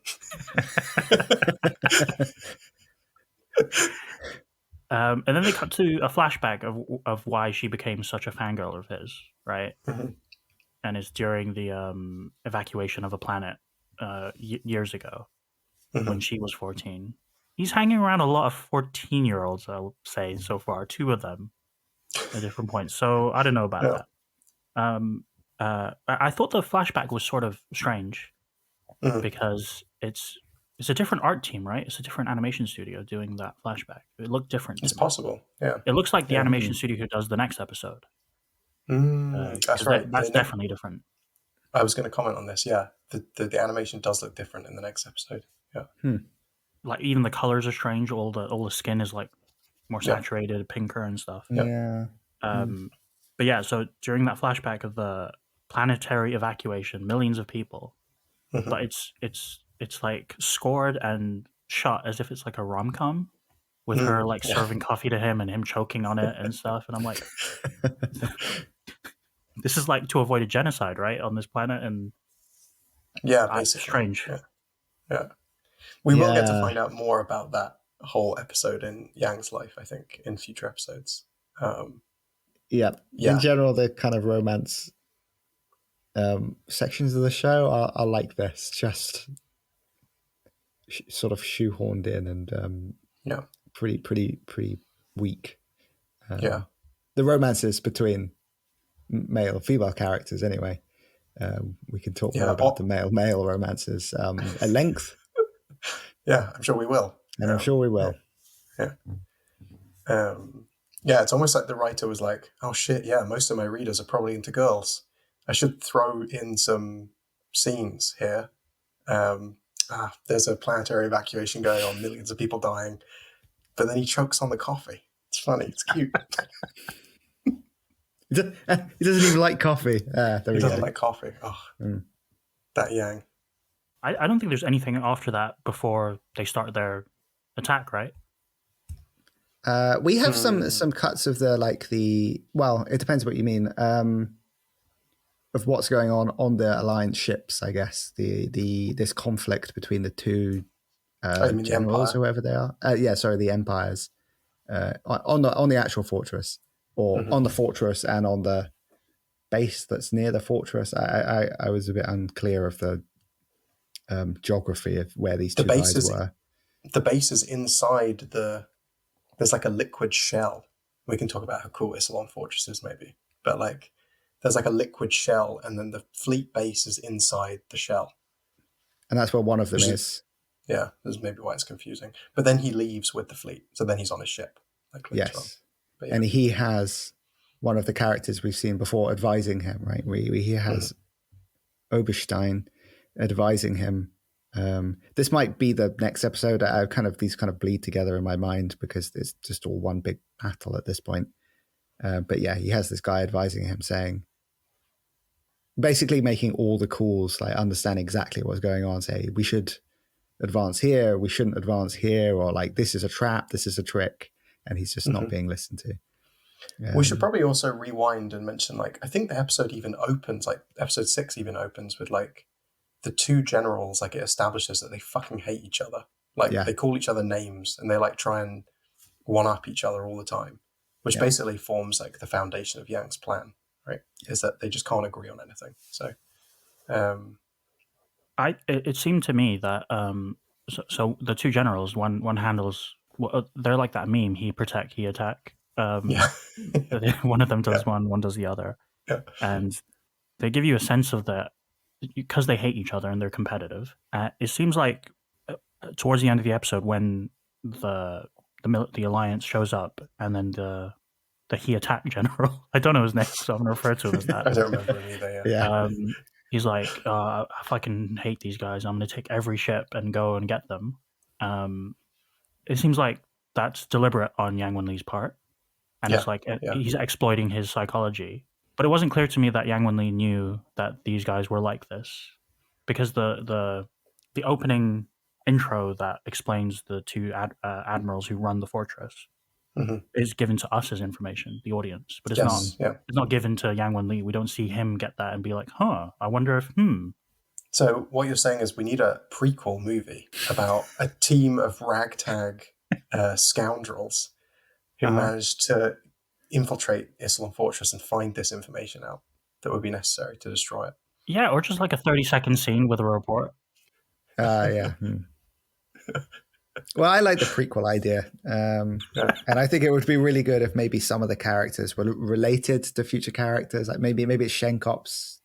And then they cut to a flashback of why she became such a fangirl of his, right? And it's during the evacuation of a planet years ago when she was 14. He's hanging around a lot of 14-year-olds, I'll say, so far. 2 of them at different points. So I don't know about that. I thought the flashback was sort of strange because it's a different art team, right? It's a different animation studio doing that flashback. It looked different. It's possible, yeah. It looks like the animation studio who does the next episode. That's right. That's definitely different. I was going to comment on this. Yeah, the animation does look different in the next episode. Yeah, like even the colors are strange. All the skin is like more saturated, pinker and stuff. Yeah. But yeah, so during that flashback of the planetary evacuation, millions of people, but it's like scored and shot as if it's like a rom-com with her like serving coffee to him and him choking on it and stuff. And I'm like, this is like to avoid a genocide, right, on this planet. And basically strange. Yeah. We will get to find out more about that whole episode in Yang's life, I think, in future episodes. In general, the kind of romance sections of the show are like this, just sort of shoehorned in and pretty weak. The romances between male and female characters, anyway. We can talk more about the male romances at length. Yeah, I'm sure we will. And I'm sure we will. It's almost like the writer was like, oh shit, most of my readers are probably into girls. I should throw in some scenes here. There's a planetary evacuation going on, millions of people dying. But then he chokes on the coffee. It's funny, it's cute. He doesn't even like coffee. He doesn't like coffee. That Yang. I don't think there's anything after that before they start their attack, right? We have some cuts of it depends what you mean, of what's going on the Alliance ships, I guess. This conflict between the two generals, whoever they are. The Empires. On the actual fortress, or on the fortress and on the base that's near the fortress. I was a bit unclear of the geography of where these two guys were. The base is inside there's like a liquid shell. We can talk about how cool Iserlohn fortress is maybe, but like there's like a liquid shell and then the fleet base is inside the shell. And that's where one of them is. Yeah, that's maybe why it's confusing. But then he leaves with the fleet, so then he's on his ship. Like later on. But and he has one of the characters we've seen before advising him, right? He has Oberstein advising him. This might be the next episode. These kind of bleed together in my mind because it's just all one big battle at this point. But yeah, he has this guy advising him, saying, basically making all the calls, like understand exactly what's going on. Say we should advance here, we shouldn't advance here, or like this is a trap, this is a trick, and he's just not being listened to. We should probably also rewind and mention, like, I think the episode even opens, like episode 6 even opens with like the two generals, like it establishes that they fucking hate each other. Like they call each other names and they like try and one up each other all the time, which basically forms like the foundation of Yang's plan, right? Is that they just can't agree on anything. So, it seemed to me that so the two generals, one handles, they're like that meme, he protect, he attack. One of them does one does the other, and they give you a sense of that because they hate each other and they're competitive. It seems like towards the end of the episode when the Alliance shows up and then the he attack general, I don't know his name, so I'm going to refer to him as that. I don't remember him either. He's like, I fucking hate these guys. I'm going to take every ship and go and get them. It seems like that's deliberate on Yang Wenli's part. And it's like he's exploiting his psychology. But it wasn't clear to me that Yang Wenli knew that these guys were like this. Because the opening intro that explains the two admirals who run the fortress is given to us as information, the audience, but it's not given to Yang Wenli. We don't see him get that and be like, I wonder if So what you're saying is we need a prequel movie about a team of ragtag scoundrels who managed to infiltrate Iserlohn Fortress and find this information out that would be necessary to destroy it. Yeah, or just like a 30-second scene with a report. Yeah. Well, I like the prequel idea. And I think it would be really good if maybe some of the characters were related to future characters. Like maybe it's Shenkop's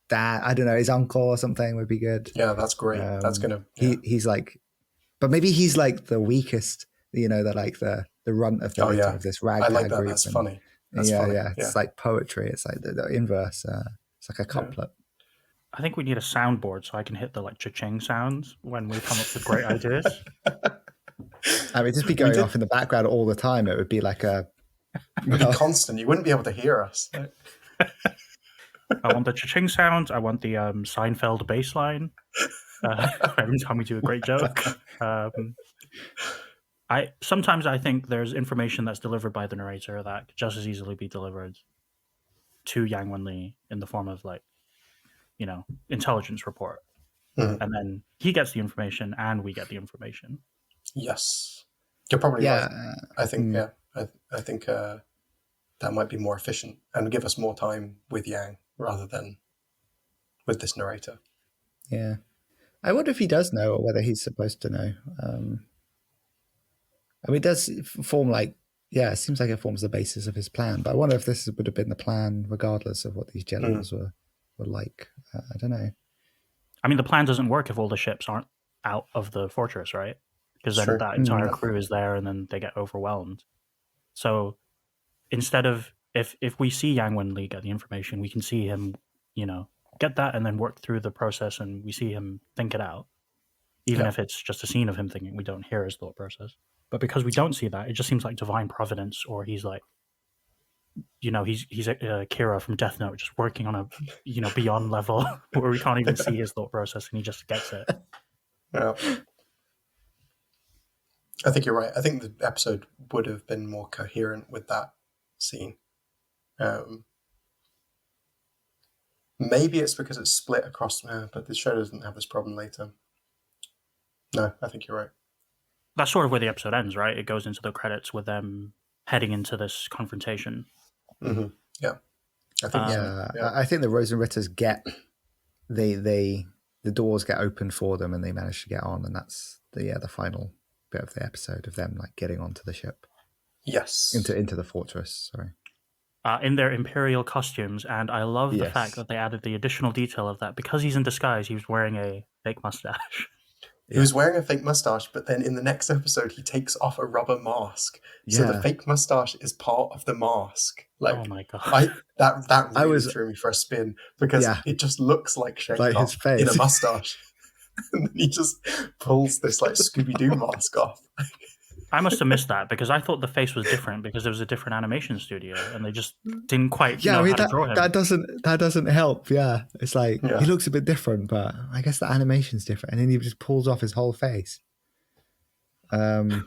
dad, I don't know, his uncle or something would be good. Yeah, that's great. That's going to... He's like... But maybe he's like the weakest, the runt of of this ragtag I like that. group. That's funny. That's funny. It's like poetry. It's like the inverse. It's like a couplet. I think we need a soundboard so I can hit the like cha-ching sounds when we come up with great ideas. I mean, just be going off in the background all the time. It would be like it would be constant. You wouldn't be able to hear us. I want the cha-ching sounds. I want the Seinfeld bass line. Every time we do a great joke. Sometimes I think there's information that's delivered by the narrator that could just as easily be delivered to Yang Wenli in the form of like, intelligence report. And then he gets the information and we get the information. Yes. You're probably right. I think, I think that might be more efficient and give us more time with Yang rather than with this narrator. Yeah. I wonder if he does know or whether he's supposed to know. I mean, it does form it seems like it forms the basis of his plan. But I wonder if this would have been the plan regardless of what these generals were like. I don't know. I mean, the plan doesn't work if all the ships aren't out of the fortress, right? Because then that entire crew is there and then they get overwhelmed. So instead of, if we see Yang Wenli get the information, we can see him, get that and then work through the process and we see him think it out. Even if it's just a scene of him thinking, we don't hear his thought process. But because we don't see that, it just seems like divine providence, or he's like, he's a Kira from Death Note, just working on a, beyond level where we can't even see his thought process and he just gets it. Yeah. I think you're right. I think the episode would have been more coherent with that scene. Maybe it's because it's split across, but the show doesn't have this problem later. No, I think you're right. That's sort of where the episode ends, right? It goes into the credits with them heading into this confrontation. Mm-hmm. Yeah, I think. I think the Rosenritters get the doors get opened for them, and they manage to get on, and that's the final bit of the episode of them like getting onto the ship. Yes, into the fortress. Sorry. In their imperial costumes, and I love the fact that they added the additional detail of that because he's in disguise. He was wearing a fake mustache. He was wearing a fake mustache, but then in the next episode, he takes off a rubber mask. Yeah. So the fake mustache is part of the mask. Like, oh my god, that really threw me for a spin because it just looks like Shenkov in a mustache, and then he just pulls this like Scooby-Doo mask off. I must have missed that because I thought the face was different because there was a different animation studio and they just didn't quite know how to draw him. That doesn't help. Yeah, it's like he looks a bit different, but I guess the animation's different, and then he just pulls off his whole face. Yeah.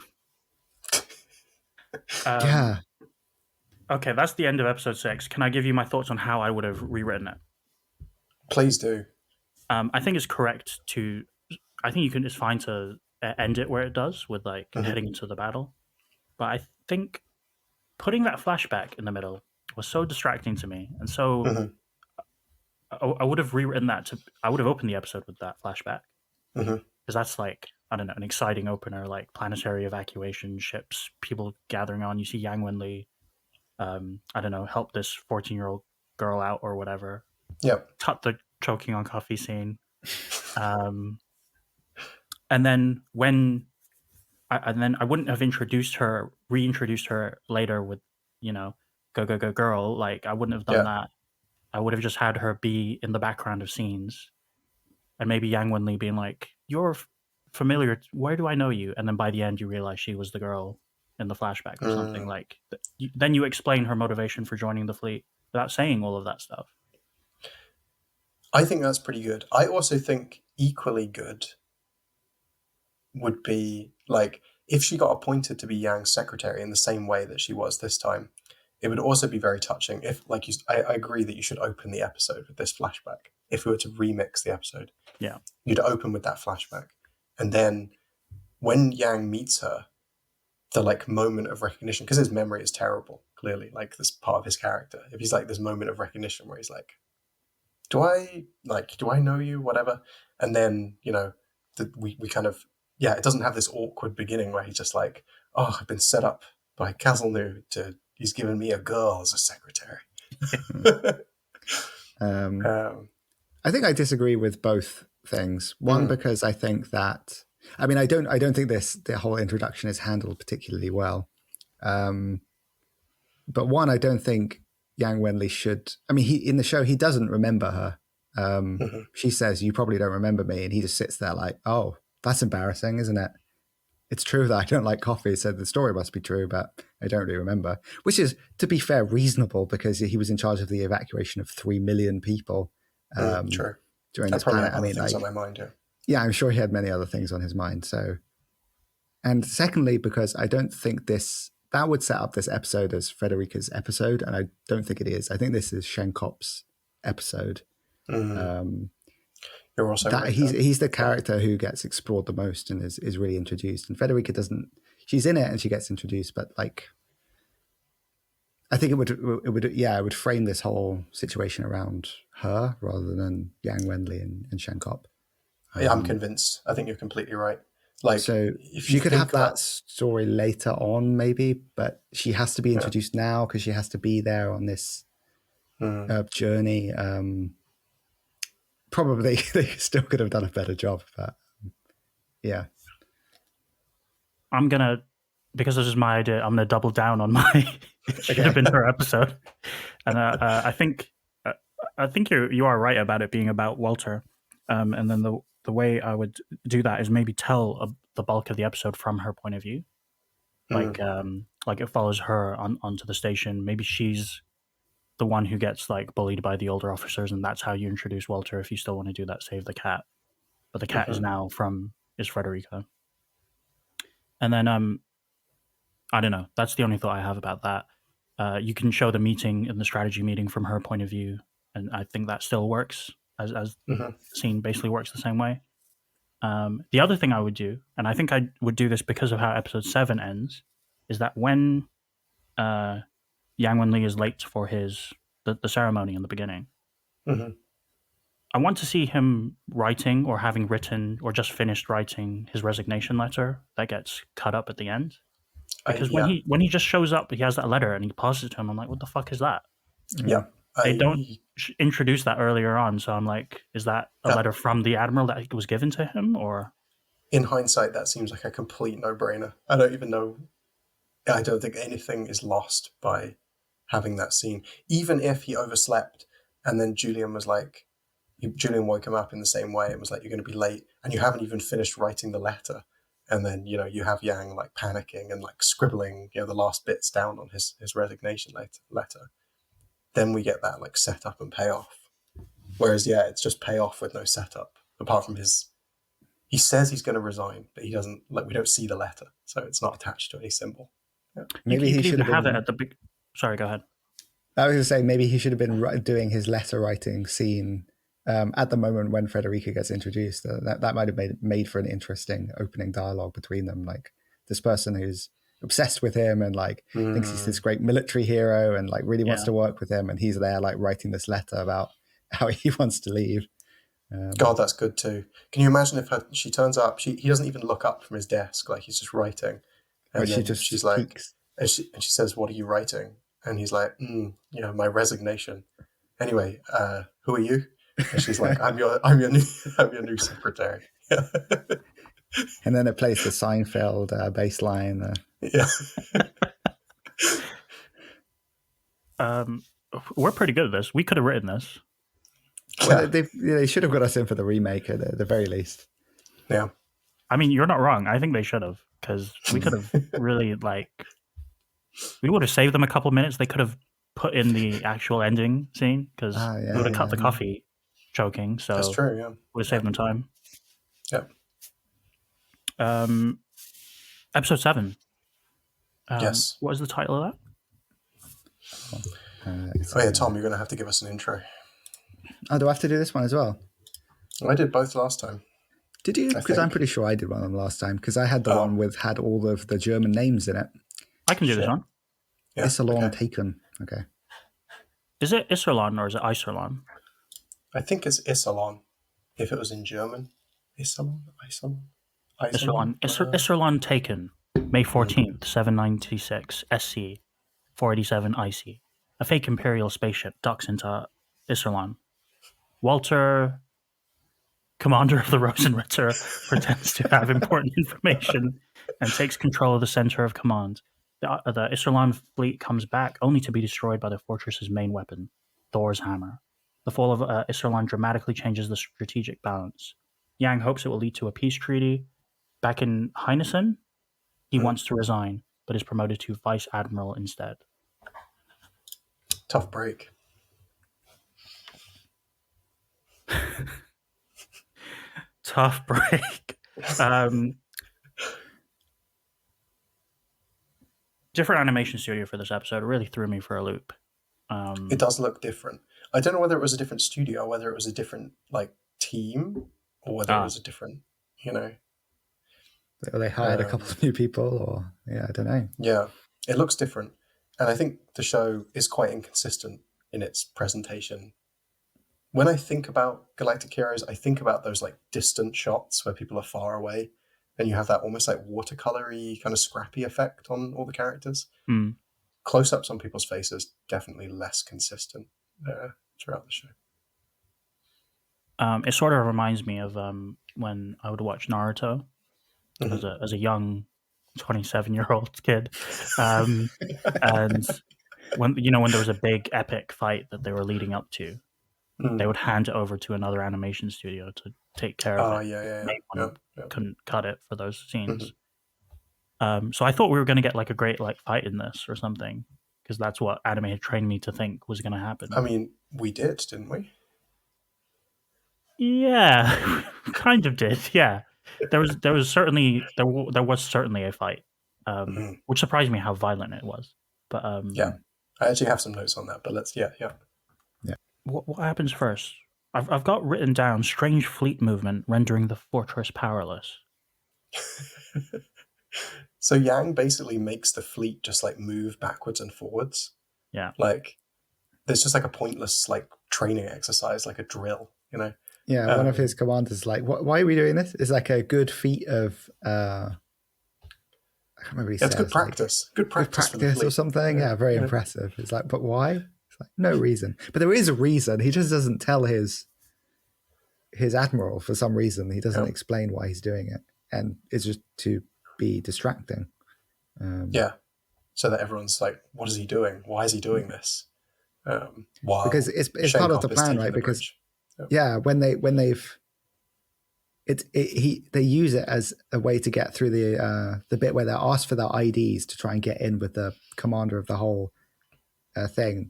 Okay, that's the end of episode 6. Can I give you my thoughts on how I would have rewritten it? Please do. I think it's correct to. I think it's fine to end it where it does with like heading into the battle, but I think putting that flashback in the middle was so distracting to me, and so I would have rewritten that I would have opened the episode with that flashback because that's like, I don't know, an exciting opener, like planetary evacuation, ships, people gathering on. You see Yang Wenli, I don't know, help this 14-year-old girl out or whatever. Yep. Cut the choking on coffee scene. And then I wouldn't have reintroduced her later with, go, go, go, girl. Like, I wouldn't have done that. I would have just had her be in the background of scenes, and maybe Yang Wenli being like, "You're familiar. Where do I know you?" And then by the end, you realize she was the girl in the flashback or something. Like, then you explain her motivation for joining the fleet without saying all of that stuff. I think that's pretty good. I also think equally good would be like if she got appointed to be Yang's secretary in the same way that she was this time. It would also be very touching if, like, I agree that you should open the episode with this flashback. If we were to remix the episode, yeah, you'd open with that flashback, and then when Yang meets her, the like moment of recognition, because his memory is terrible. Clearly, like this part of his character. If he's like this moment of recognition where he's like, "Do I know you?" Whatever, and then we kind of it doesn't have this awkward beginning where he's just like, "Oh, I've been set up by Caselnu to." He's given me a girl as a secretary. I think I disagree with both things. One, because I think that I don't think the whole introduction is handled particularly well. But one, I don't think Yang Wenli should. I mean, in the show he doesn't remember her. She says, "You probably don't remember me," and he just sits there like, "Oh, that's embarrassing, isn't it? It's true that I don't like coffee, so the story must be true, but I don't really remember." Which is, to be fair, reasonable because he was in charge of the evacuation of 3 million people true. During this planet. I mean, things on my mind. Yeah, I'm sure he had many other things on his mind. So, and secondly, because I don't think that would set up this episode as Frederica's episode, and I don't think it is. I think this is Shenkop's episode. You're also right, he's the character who gets explored the most and is really introduced. And Frederica doesn't. She's in it and she gets introduced, but like, I think it would frame this whole situation around her rather than Yang Wenli and Shenkop. Yeah, I'm convinced. I think you're completely right. Like, so if you could have that story later on, maybe, but she has to be introduced now because she has to be there on this journey. Probably they still could have done a better job, but yeah. Because this is my idea, I'm gonna double down on my it should have been her episode, and I think you are right about it being about Walter, and then the way I would do that is maybe tell the bulk of the episode from her point of view, like it follows her onto the station. Maybe she's the one who gets like bullied by the older officers, and that's how you introduce Walter. If you still want to do that, save the cat, but the cat is now is Frederica, and then I don't know. That's the only thought I have about that. You can show the meeting and the strategy meeting from her point of view, and I think that still works as the scene basically works the same way. The other thing I would do, and I think I would do this because of how episode 7 ends, is that when Yang Wenli is late for the ceremony in the beginning, I want to see him writing or having written or just finished writing his resignation letter that gets cut up at the end. Because when he just shows up, he has that letter and he passes it to him. I'm like, what the fuck is that? Yeah. They don't introduce that earlier on. So I'm like, is that a letter from the Admiral that was given to him? Or in hindsight, that seems like a complete no-brainer. I don't even know. I don't think anything is lost by having that scene. Even if he overslept and then Julian woke him up in the same way and was like, you're going to be late and you haven't even finished writing the letter. And then, you have Yang like panicking and like scribbling, the last bits down on his resignation letter. Then we get that like setup and payoff. Whereas, it's just payoff with no setup. Apart from he says he's going to resign, but he doesn't. Like, we don't see the letter, so it's not attached to any symbol. Yeah. Maybe he should have it at the big. Sorry, go ahead. I was going to say maybe he should have been doing his letter writing scene at the moment when Frederica gets introduced. That might have made for an interesting opening dialogue between them. Like this person who's obsessed with him and like thinks he's this great military hero and like really wants to work with him, and he's there like writing this letter about how he wants to leave. God, that's good too. Can you imagine if she turns up? He doesn't even look up from his desk, like he's just writing, and then she's like, and she says, "What are you writing?" And he's like, my resignation. Anyway, who are you? And she's like, I'm your new secretary. And then it plays the Seinfeld bass line. we're pretty good at this. We could have written this. Well, they should have got us in for the remake at the very least. Yeah. I mean, you're not wrong. I think they should have, because we could have really, we would have saved them a couple of minutes. They could have put in the actual ending scene, because we would have cut the coffee choking. So that's true, yeah. Would have saved them time. Yeah. Episode 7. Yes. What is the title of that? Tom, you're going to have to give us an intro. Oh, do I have to do this one as well? I did both last time. Did you? Because I'm pretty sure I did one of them last time, because I had the one had all of the German names in it. I can do this one. Yeah, Iserlohn taken. Okay. Is it Iserlohn or is it Iserlohn? I think it's Iserlohn, if it was in German. Iserlohn? Iserlohn taken, May 14th, 796, SC, 487 IC. A fake Imperial spaceship docks into Iserlohn. Walter, commander of the Rosenritter, pretends to have important information and takes control of the center of command. The Iserlohn fleet comes back, only to be destroyed by the fortress's main weapon, Thor's hammer. The fall of Iserlohn dramatically changes the strategic balance. Yang hopes it will lead to a peace treaty. Back in Heinessen, he wants to resign, but is promoted to vice admiral instead. Tough break. Tough break. Different animation studio for this episode. It really threw me for a loop. It does look different. I don't know whether it was a different studio, or whether it was a different team, or whether it was a different, Or they hired a couple of new people, or I don't know. Yeah, it looks different, and I think the show is quite inconsistent in its presentation. When I think about Galactic Heroes, I think about those distant shots where people are far away, and you have that almost watercolory kind of scrappy effect on all the characters. Mm. Close-ups on people's faces, definitely less consistent throughout the show. It sort of reminds me of when I would watch Naruto as a young 27-year-old kid, and when there was a big epic fight that they were leading up to, they would hand it over to another animation studio to take care of it. Couldn't cut it for those scenes. So I thought we were going to get a great fight in this or something, because that's what anime had trained me to think was going to happen. I mean, we did, didn't we? Yeah, kind of did. Yeah, there was certainly a fight, which surprised me how violent it was. But I actually have some notes on that. But let's What happens first? I've got written down strange fleet movement rendering the fortress powerless. So Yang basically makes the fleet just move backwards and forwards. Yeah. There's just a pointless training exercise, a drill, Yeah, one of his commanders why are we doing this? It's a good feat of I can't remember what he says. It's good practice. Good practice or something. Yeah, very impressive. It's but why? It's no reason. But there is a reason. He just doesn't tell his admiral for some reason. He doesn't explain why he's doing it. And it's just to be distracting. So that everyone's what is he doing? Why is he doing this? Because it's part of the plan, right? Because they use it as a way to get through the bit where they're asked for their IDs to try and get in with the commander of the whole thing.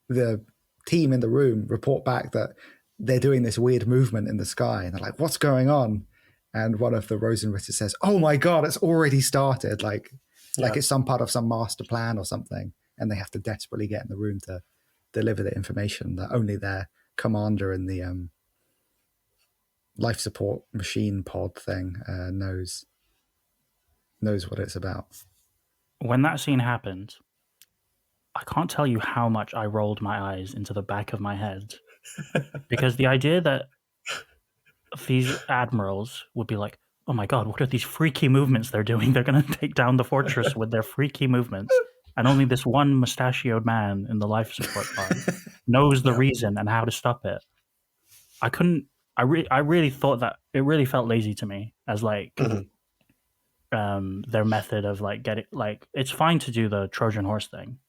The team in the room report back that they're doing this weird movement in the sky, and they're like, "What's going on?" And one of the Rosenritter says, "Oh my God, it's already started!" Like it's some part of some master plan or something, and they have to desperately get in the room to deliver the information that only their commander in the life support machine pod thing knows what it's about. When that scene happened, I can't tell you how much I rolled my eyes into the back of my head, because the idea that these admirals would be like, "Oh my God, what are these freaky movements they're doing? They're going to take down the fortress with their freaky movements." And only this one mustachioed man in the life support pod knows the reason and how to stop it. I really thought that it really felt lazy to me as their method of getting it's fine to do the Trojan horse thing,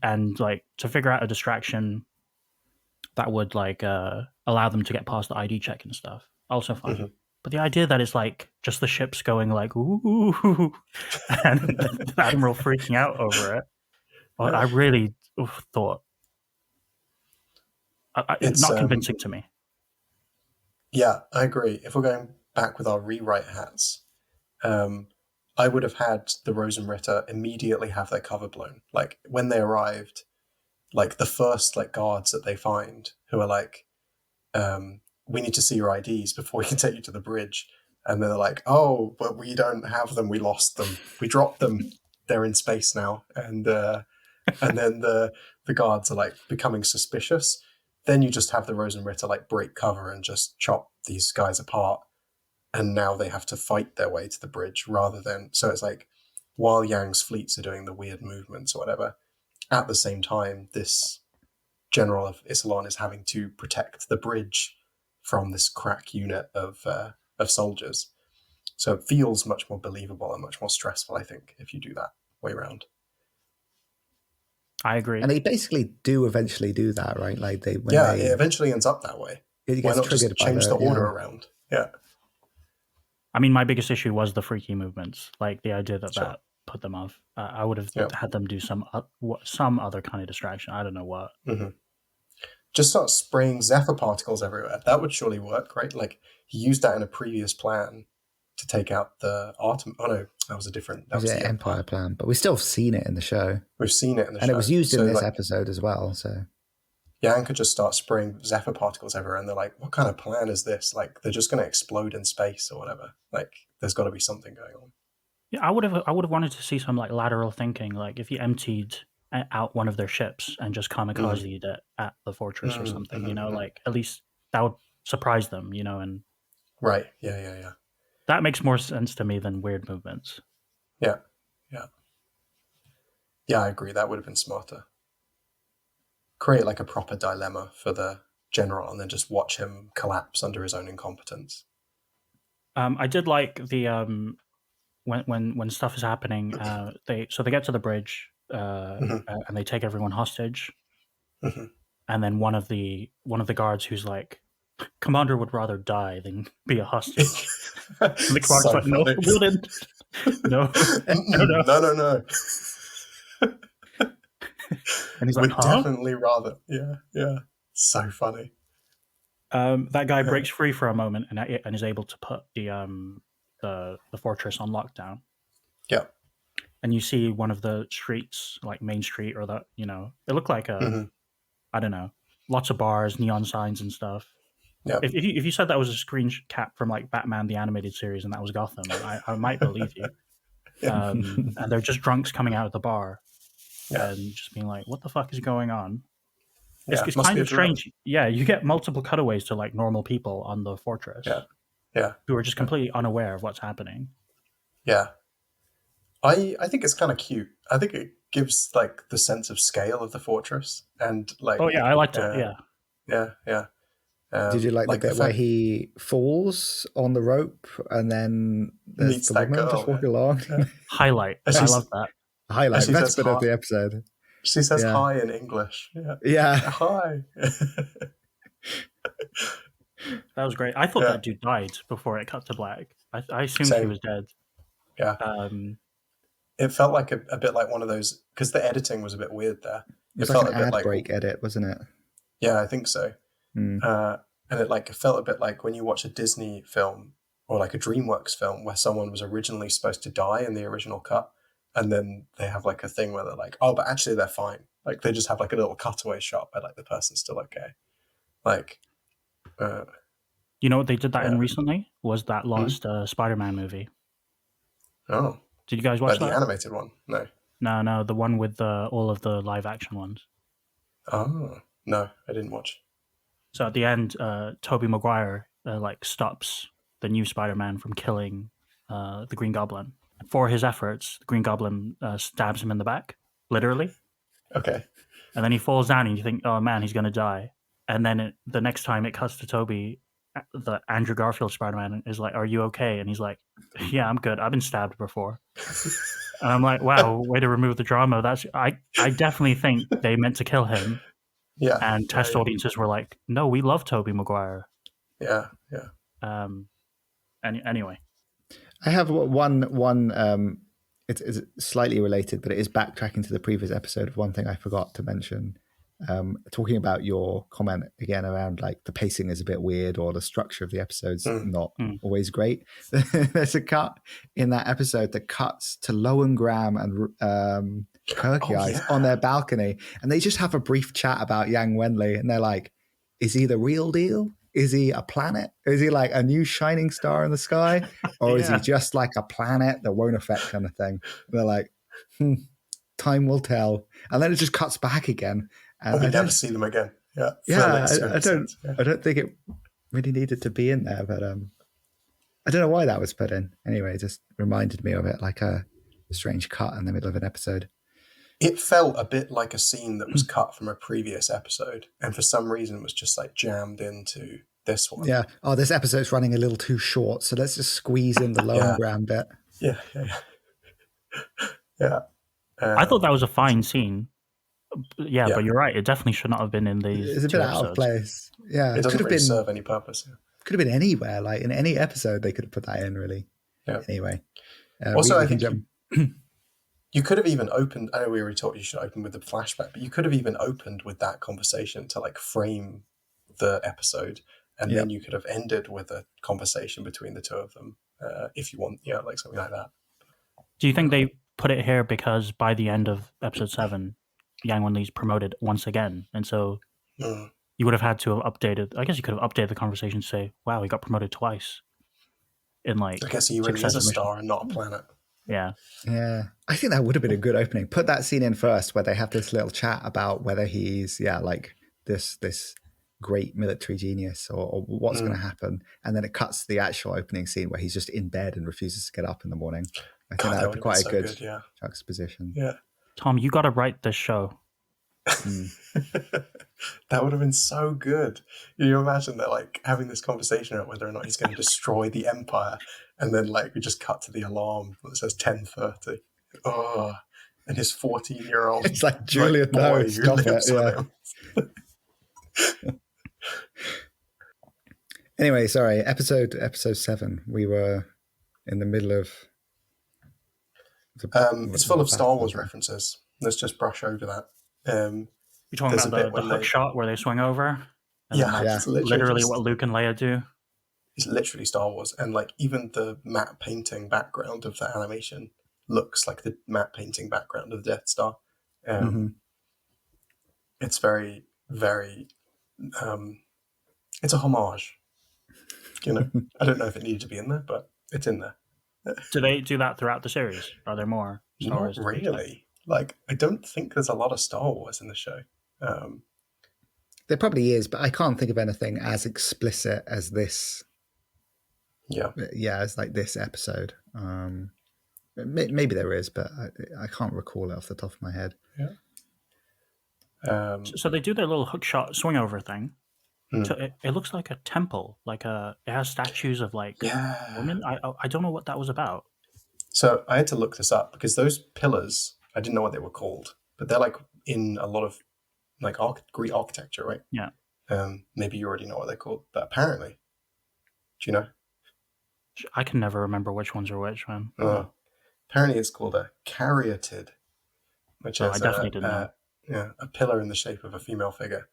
And like to figure out a distraction that would like allow them to get past the ID check and stuff, also fine. But the idea that it's like just the ships going like ooh, and the admiral freaking out over it, I really thought it's not convincing to me. Yeah, I agree. If we're going back with our rewrite hats, I would have had the Rosenritter immediately have their cover blown. Like when they arrived, like the first like guards that they find who are like, we need to see your IDs before we can take you to the bridge. And they're like, oh, but we don't have them. We lost them. We dropped them. They're in space now. And then the guards are like becoming suspicious. Then you just have the Rosenritter like break cover and just chop these guys apart. And now they have to fight their way to the bridge rather than... So it's like, while Yang's fleets are doing the weird movements or whatever, at the same time, this general of Iserlohn is having to protect the bridge from this crack unit of soldiers. So it feels much more believable and much more stressful, I think, if you do that way around. I agree. And they basically do eventually do that, right? Like it eventually ends up that way. It Why gets not just triggered change the order around? Yeah. I mean, my biggest issue was the freaky movements, like the idea that put them off. I would have had them do some other kind of distraction. I don't know what. Just start spraying Zephyr particles everywhere. That would surely work, right? Like he used that in a previous plan to take out the Artem. Oh no, that was a different. That was the Empire plan, but we still have seen it in the show. We've seen it in the show, and it was used in this episode as well. So Yang could just start spraying Zephyr particles everywhere, and they're like, "What kind of plan is this? Like, they're just going to explode in space or whatever. Like, there's got to be something going on." Yeah, I would have wanted to see some like lateral thinking, like if you emptied out one of their ships and just kamikazed it at the fortress or something, you know, like at least that would surprise them, you know, and right, yeah. That makes more sense to me than weird movements. Yeah, I agree. That would have been smarter. Create like a proper dilemma for the general, and then just watch him collapse under his own incompetence. I did like the when stuff is happening. They get to the bridge. And they take everyone hostage, and then one of the guards who's like, "Commander would rather die than be a hostage." And the commander's like, "No, wouldn't. No. No. And he's like, "Would definitely rather." Yeah. So funny. That guy breaks free for a moment and is able to put the fortress on lockdown. Yeah. And you see one of the streets, like Main Street, or that, you know, it looked like I don't know, lots of bars, neon signs and stuff. Yeah. If you said that was a screen cap from like Batman the Animated Series and that was Gotham, I might believe you. And they're just drunks coming out of the bar and just being like, "What the fuck is going on?" It's kind of strange. Yeah, you get multiple cutaways to like normal people on the fortress. Yeah. Who are just completely unaware of what's happening. Yeah. I think it's kind of cute. I think it gives like the sense of scale of the fortress and like. Oh yeah, I liked it. Yeah. Did you like the bit where he falls on the rope and then there's the woman just walking along? Yeah. Highlight. I love that. Highlight. That's the bit of the episode. She says hi in English. Yeah. Hi. That was great. I thought that dude died before it cut to black. I assumed he was dead. Yeah. It felt like a bit like one of those, because the editing was a bit weird there. It felt like an ad break edit, wasn't it? Yeah, I think so. And it felt a bit like when you watch a Disney film or like a DreamWorks film where someone was originally supposed to die in the original cut, and then they have like a thing where they're like, "Oh, but actually they're fine." Like they just have like a little cutaway shot where like the person's still okay. Like, you know what they did that in recently was that lost Spider-Man movie. Oh. Did you guys watch that? The animated one? No. No, the one with all of the live action ones. Oh, no, I didn't watch. So at the end, Tobey Maguire stops the new Spider-Man from killing the Green Goblin. For his efforts, the Green Goblin stabs him in the back, literally. Okay. And then he falls down and you think, "Oh man, he's going to die." And then the next time it cuts to Tobey, the Andrew Garfield Spider-Man is like, "Are you okay?" And he's like, "Yeah, I'm good. I've been stabbed before." And I'm like, wow, way to remove the drama. I definitely think they meant to kill him. Yeah. And test audiences were like, no, we love Tobey Maguire. Yeah. Anyway. I have one. It's slightly related, but it is backtracking to the previous episode of one thing I forgot to mention. Talking about your comment again around like the pacing is a bit weird or the structure of the episode's not always great. There's a cut in that episode that cuts to Lowengram and Kircheis on their balcony, and they just have a brief chat about Yang Wenli, and they're like, is he the real deal? Is he a planet? Is he like a new shining star in the sky? Or is he just like a planet that won't affect kind of thing? And they're like, time will tell. And then it just cuts back again. And we never see them again. I don't think it really needed to be in there, but I don't know why that was put in. Anyway, it just reminded me of it, like a strange cut in the middle of an episode. It felt a bit like a scene that was cut from a previous episode, and for some reason was just like jammed into this one. Yeah. Oh, this episode's running a little too short, so let's just squeeze in the Lowengram bit. Yeah. I thought that was a fine scene. Yeah, but you're right. It definitely should not have been in these. It's a bit out of place. Yeah, it doesn't really serve any purpose. Yeah. Could have been anywhere. Like in any episode, they could have put that in. Really. Yeah. Anyway. Also, I think you could have even opened. I know we already talked. You should open with the flashback, but you could have even opened with that conversation to like frame the episode, and then you could have ended with a conversation between the two of them, if you want. Yeah, like something like that. Do you think they put it here because by the end of episode 7, Yang Wenli's promoted once again, and so you would have had to have updated. I guess you could have updated the conversation to say, "Wow, he got promoted twice." In like, I guess he really is a star and not a planet. Yeah. I think that would have been a good opening. Put that scene in first, where they have this little chat about whether he's like this great military genius or what's going to happen, and then it cuts to the actual opening scene where he's just in bed and refuses to get up in the morning. I think that would be quite a good juxtaposition. Yeah. Tom, you got to write this show. That would have been so good. Can you imagine that, like, having this conversation about whether or not he's going to destroy the Empire, and then like we just cut to the alarm that says 10:30. Oh, and his 14-year-old. It's like Julia, no, stop it. Yeah. Anyway, sorry. Episode 7. We were in the middle of. It's full of Star Wars references. Let's just brush over that. You're talking about the hook shot where they swing over? It's literally what Luke and Leia do. It's literally Star Wars. And like even the matte painting background of the animation looks like the matte painting background of the Death Star. It's very, very... it's a homage. You know, I don't know if it needed to be in there, but it's in there. Do they do that throughout the series? Are there more Star Wars? Not really. Like, I don't think there's a lot of Star Wars in the show. There probably is, but I can't think of anything as explicit as this. Yeah, as like this episode. Maybe there is, but I can't recall it off the top of my head. Yeah. So they do their little hook shot swing over thing. So it looks like a temple, it has statues of like women. I don't know what that was about. So I had to look this up because those pillars, I didn't know what they were called, but they're like in a lot of like Greek architecture, right? Yeah. Maybe you already know what they're called, but apparently, do you know? I can never remember which ones are which, man. Apparently it's called a caryatid, which is I definitely didn't know. A pillar in the shape of a female figure.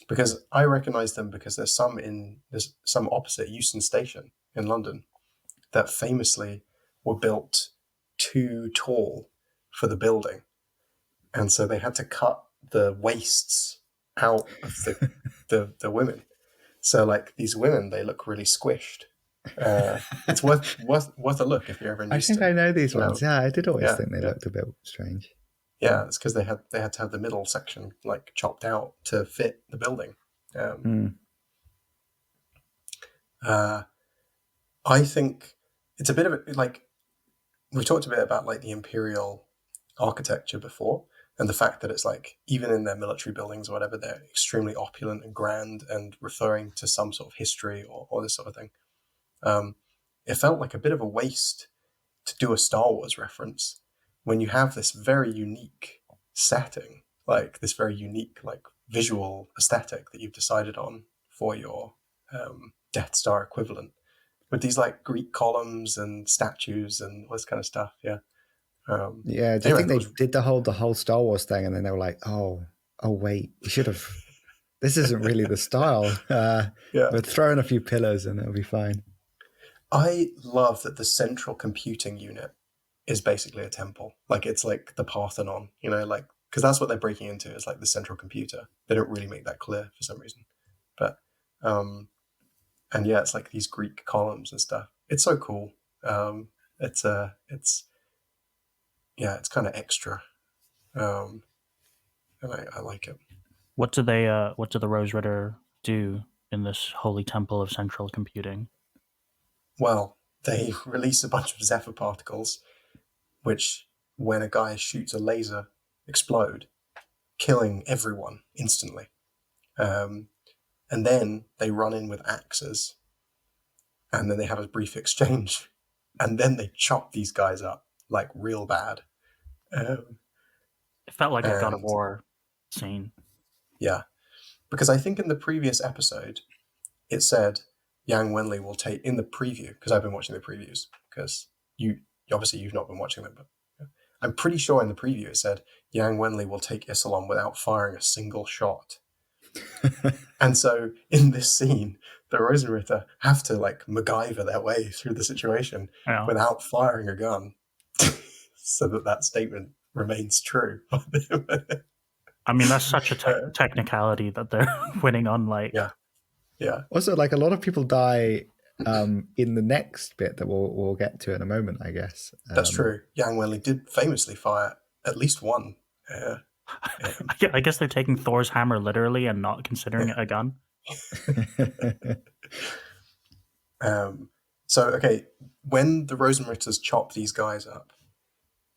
Because I recognize them because there's some opposite Euston Station in London that famously were built too tall for the building. And so they had to cut the waists out of the women. So like these women, they look really squished. It's worth a look if you're ever in Euston. I think I know these ones. Yeah, I did always think they looked a bit strange. Yeah, it's because they had to have the middle section like chopped out to fit the building. I think it's a bit of like we talked a bit about like the imperial architecture before, and the fact that it's like even in their military buildings or whatever, they're extremely opulent and grand and referring to some sort of history or this sort of thing. It felt like a bit of a waste to do a Star Wars reference when you have this very unique setting, like this very unique like visual aesthetic that you've decided on for your Death Star equivalent, with these like Greek columns and statues and all this kind of stuff. Yeah. Yeah. Do you think they did the whole Star Wars thing, and then they were like, oh wait, we should have. This isn't really the style. But throw in a few pillars and it'll be fine. I love that the central computing unit is basically a temple. Like it's like the Parthenon, you know, like because that's what they're breaking into is like the central computer. They don't really make that clear for some reason, but and yeah, it's like these Greek columns and stuff. It's so cool. It's kind of extra, and I like it. What do the Rose Ritter do in this holy temple of central computing? Well, they release a bunch of Zephyr particles, which, when a guy shoots a laser, explode, killing everyone instantly. And then they run in with axes, and then they have a brief exchange, and then they chop these guys up like real bad. It felt like a God of War scene. Yeah, because I think in the previous episode, it said Yang Wenli will take, in the preview, because I've been watching the previews, because you've not been watching them, but I'm pretty sure in the preview it said Yang Wenli will take Iserlohn without firing a single shot. And so in this scene, the Rosenritter have to like MacGyver their way through the situation without firing a gun, so that statement remains true. I mean, that's such a technicality that they're winning on. Like, yeah. Also, like a lot of people die in the next bit that we'll get to in a moment, I guess. That's true. Yang Wenli did famously fire at least one. I guess they're taking Thor's hammer literally and not considering it a gun. So, okay, when the Rosenritters chop these guys up,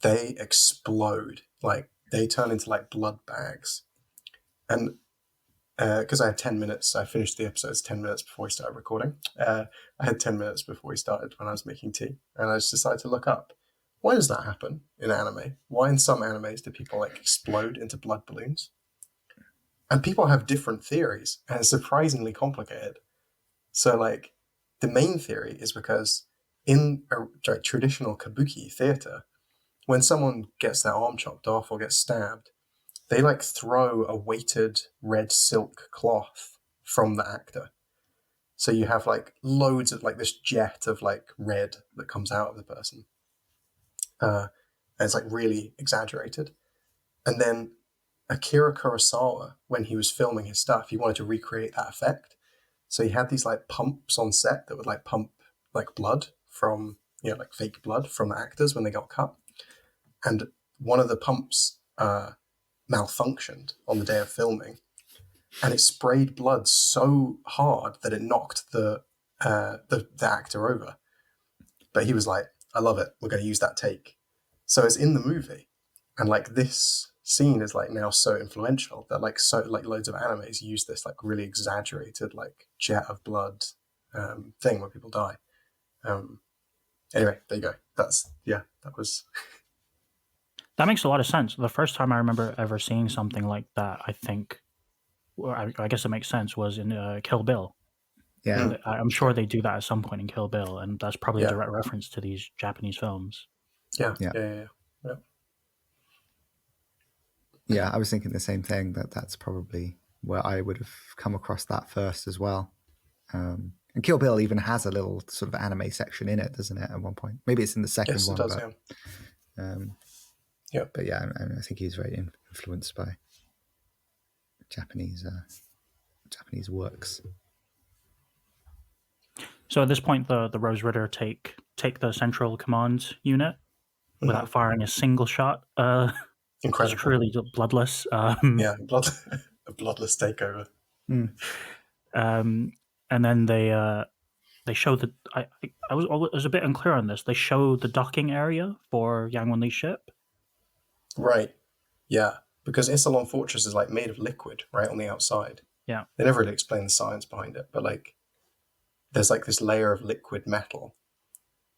they explode. Like, they turn into, like, blood bags. And because I had 10 minutes, I finished the episodes 10 minutes before we started recording. I had 10 minutes before we started when I was making tea. And I just decided to look up, why does that happen in anime? Why in some animes do people, like, explode into blood balloons? And people have different theories, and it's surprisingly complicated. So, like, the main theory is because in a traditional kabuki theater, when someone gets their arm chopped off or gets stabbed, they like throw a weighted red silk cloth from the actor. So you have like loads of like this jet of like red that comes out of the person. And it's like really exaggerated. And then Akira Kurosawa, when he was filming his stuff, he wanted to recreate that effect. So he had these like pumps on set that would like pump like blood from, like fake blood from the actors when they got cut. And one of the pumps malfunctioned on the day of filming, and it sprayed blood so hard that it knocked the actor over. But he was like, I love it, we're going to use that take. So it's in the movie, and like this scene is like now so influential that like loads of animes use this like really exaggerated like jet of blood thing where people die. Anyway, there you go. That makes a lot of sense. The first time I remember ever seeing something like that, I think, I guess it makes sense, was in Kill Bill. Yeah. I'm sure they do that at some point in Kill Bill, and that's probably a direct reference to these Japanese films. Yeah. Yeah, I was thinking the same thing, that's probably where I would have come across that first as well. And Kill Bill even has a little sort of anime section in it, doesn't it, at one point? Maybe it's in the second one. Yes, it does, yeah. But yeah, I think he's very influenced by Japanese works. So at this point, the Rose Ritter take the central command unit without firing a single shot. Incredible. It's truly bloodless. A bloodless takeover. And then they show the. I was a bit unclear on this. They show the docking area for Yang Wenli's ship. Right. Yeah. Because Iserlohn Fortress is like made of liquid, right, on the outside. Yeah. They never really explain the science behind it, but like there's like this layer of liquid metal,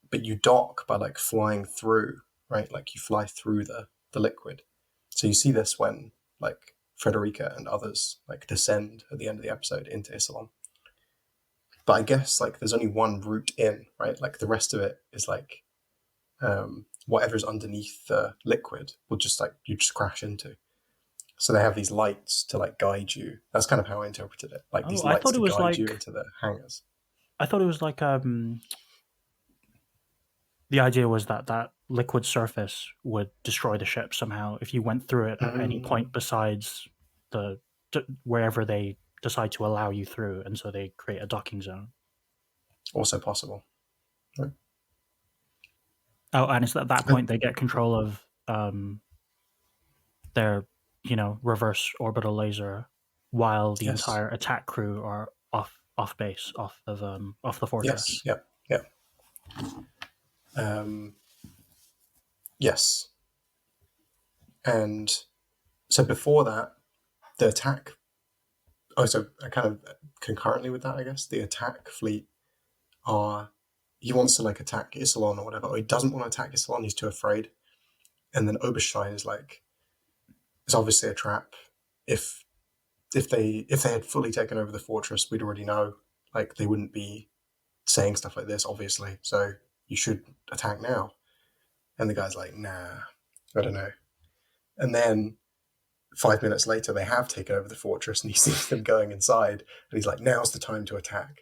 but you dock by like flying through right? Like you fly through the liquid. So you see this when like Frederica and others like descend at the end of the episode into Iserlohn. But I guess like there's only one route in, right? Like the rest of it is like whatever's underneath the liquid will just like you just crash into. So they have these lights to like guide you. That's kind of how I interpreted it. Like these lights to guide you into the hangars. I thought it was like the idea was that liquid surface would destroy the ship somehow if you went through it at any point besides wherever they decide to allow you through, and so they create a docking zone. Also possible. Right. Oh, and it's at that point they get control of their, reverse orbital laser, while the entire attack crew are off base, off the fortress. Yes. Yeah. Yes. And so before that, the attack. Oh, so kind of concurrently with that, I guess the attack fleet he wants to like attack Iserlohn or whatever, or he doesn't want to attack Iserlohn. He's too afraid. And then Oberstein is like, it's obviously a trap. If they had fully taken over the fortress, we'd already know. Like they wouldn't be saying stuff like this, obviously. So you should attack now. And the guy's like, nah, I don't know. And then 5 minutes later, they have taken over the fortress, and he sees them going inside, and he's like, now's the time to attack.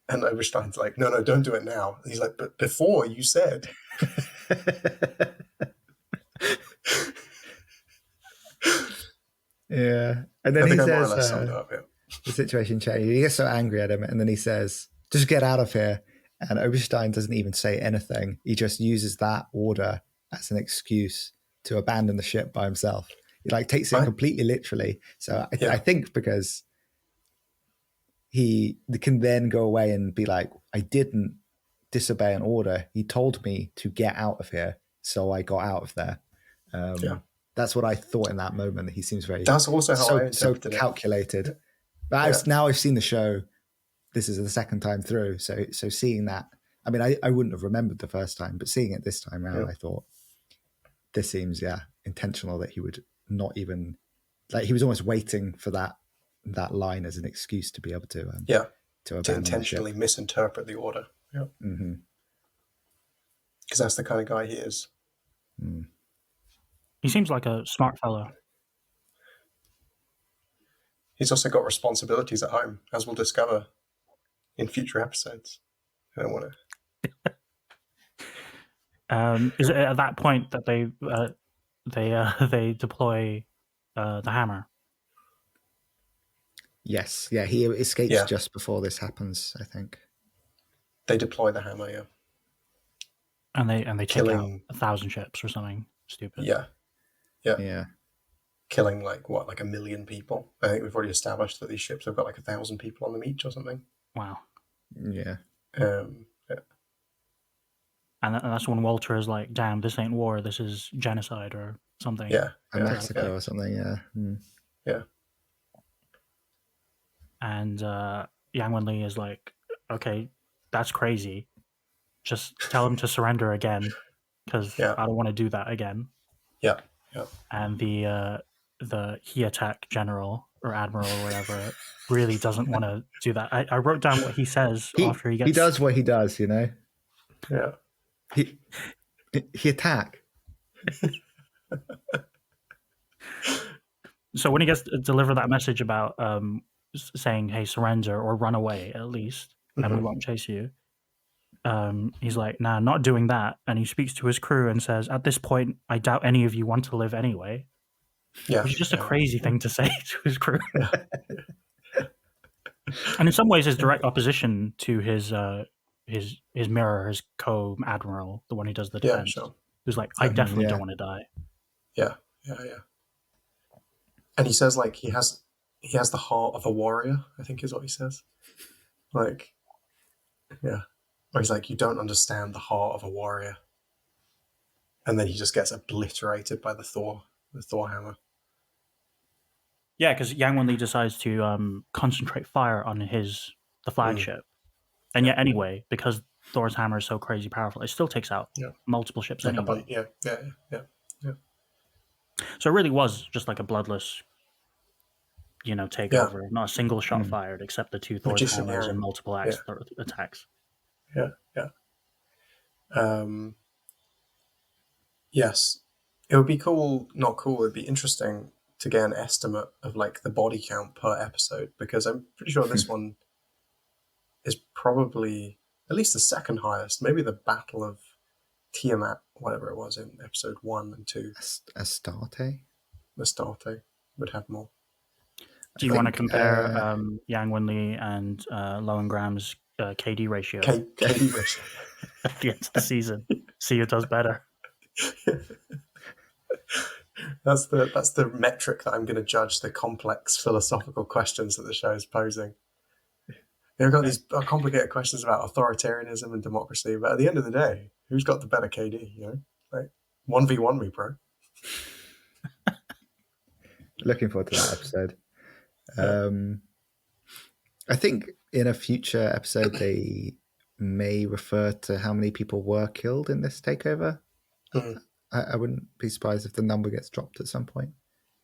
And Oberstein's like, no, don't do it now. And he's like, but before you said. Yeah. And then he says, the situation changed. He gets so angry at him, and then he says, just get out of here. And Oberstein doesn't even say anything. He just uses that order as an excuse to abandon the ship by himself. He like takes it completely literally. So I think because he can then go away and be like, I didn't disobey an order. He told me to get out of here, so I got out of there. That's what I thought in that moment. He seems very. That's also how I interpreted so calculated. It. But now I've seen the show. This is the second time through, so seeing that. I mean, I wouldn't have remembered the first time, but seeing it this time around, I thought this seems intentional, that he would not even like, he was almost waiting for that line as an excuse to be able to intentionally misinterpret the order. Yeah, because that's the kind of guy he is. He seems like a smart fellow. He's also got responsibilities at home, as we'll discover in future episodes. I don't want to. Is it at that point that they deploy the hammer? Yes. Yeah. He escapes just before this happens, I think. They deploy the hammer. Yeah. And they take out 1,000 ships or something stupid. Yeah. Killing like 1 million people. I think we've already established that these ships have got like 1,000 people on them each or something. Wow. Yeah. And that's when Walter is like, damn, this ain't war, this is genocide or something. Yeah. Mexico or something, Yeah. And Yang Wenli is like, okay, that's crazy. Just tell him to surrender again, because I don't want to do that again. Yeah. And the he attack general or admiral or whatever really doesn't want to do that. I wrote down what he says after he gets. He does what he does, Yeah. He attack. So when he gets to deliver that message about saying, hey, surrender or run away at least, and we won't chase you, he's like, nah, not doing that. And he speaks to his crew and says, at this point, I doubt any of you want to live anyway. Which is just a crazy thing to say to his crew. And in some ways, his direct opposition to his mirror, his co-admiral, the one who does the defense, who's like, I definitely don't want to die. Yeah. And he says like he has the heart of a warrior, I think is what he says. Like, yeah. Or he's like, you don't understand the heart of a warrior. And then he just gets obliterated by the Thor hammer. Yeah, because Yang Wenli decides to concentrate fire on the flagship. And yet anyway, because Thor's hammer is so crazy powerful, it still takes out multiple ships Like anyway. yeah. So it really was just like a bloodless, takeover. Not a single shot fired, except the two Thor's Magician hammers and Yang. multiple attacks. Yeah. Yes, it would be cool. Not cool. It'd be interesting to get an estimate of like the body count per episode, because I'm pretty sure this one is probably at least the second highest. Maybe the Battle of Tiamat, whatever it was in episode 1 and 2. Astarte? Astarte would have more. Do you want to compare Yang Wenli and Lohengram's KD ratio KD ratio at the end of the season? See who does better. That's the metric that I'm going to judge the complex philosophical questions that the show is posing. You've got these complicated questions about authoritarianism and democracy, but at the end of the day, who's got the better KD? Like 1v1 me, bro. Looking forward to that episode. I think in a future episode they may refer to how many people were killed in this takeover. I wouldn't be surprised if the number gets dropped at some point.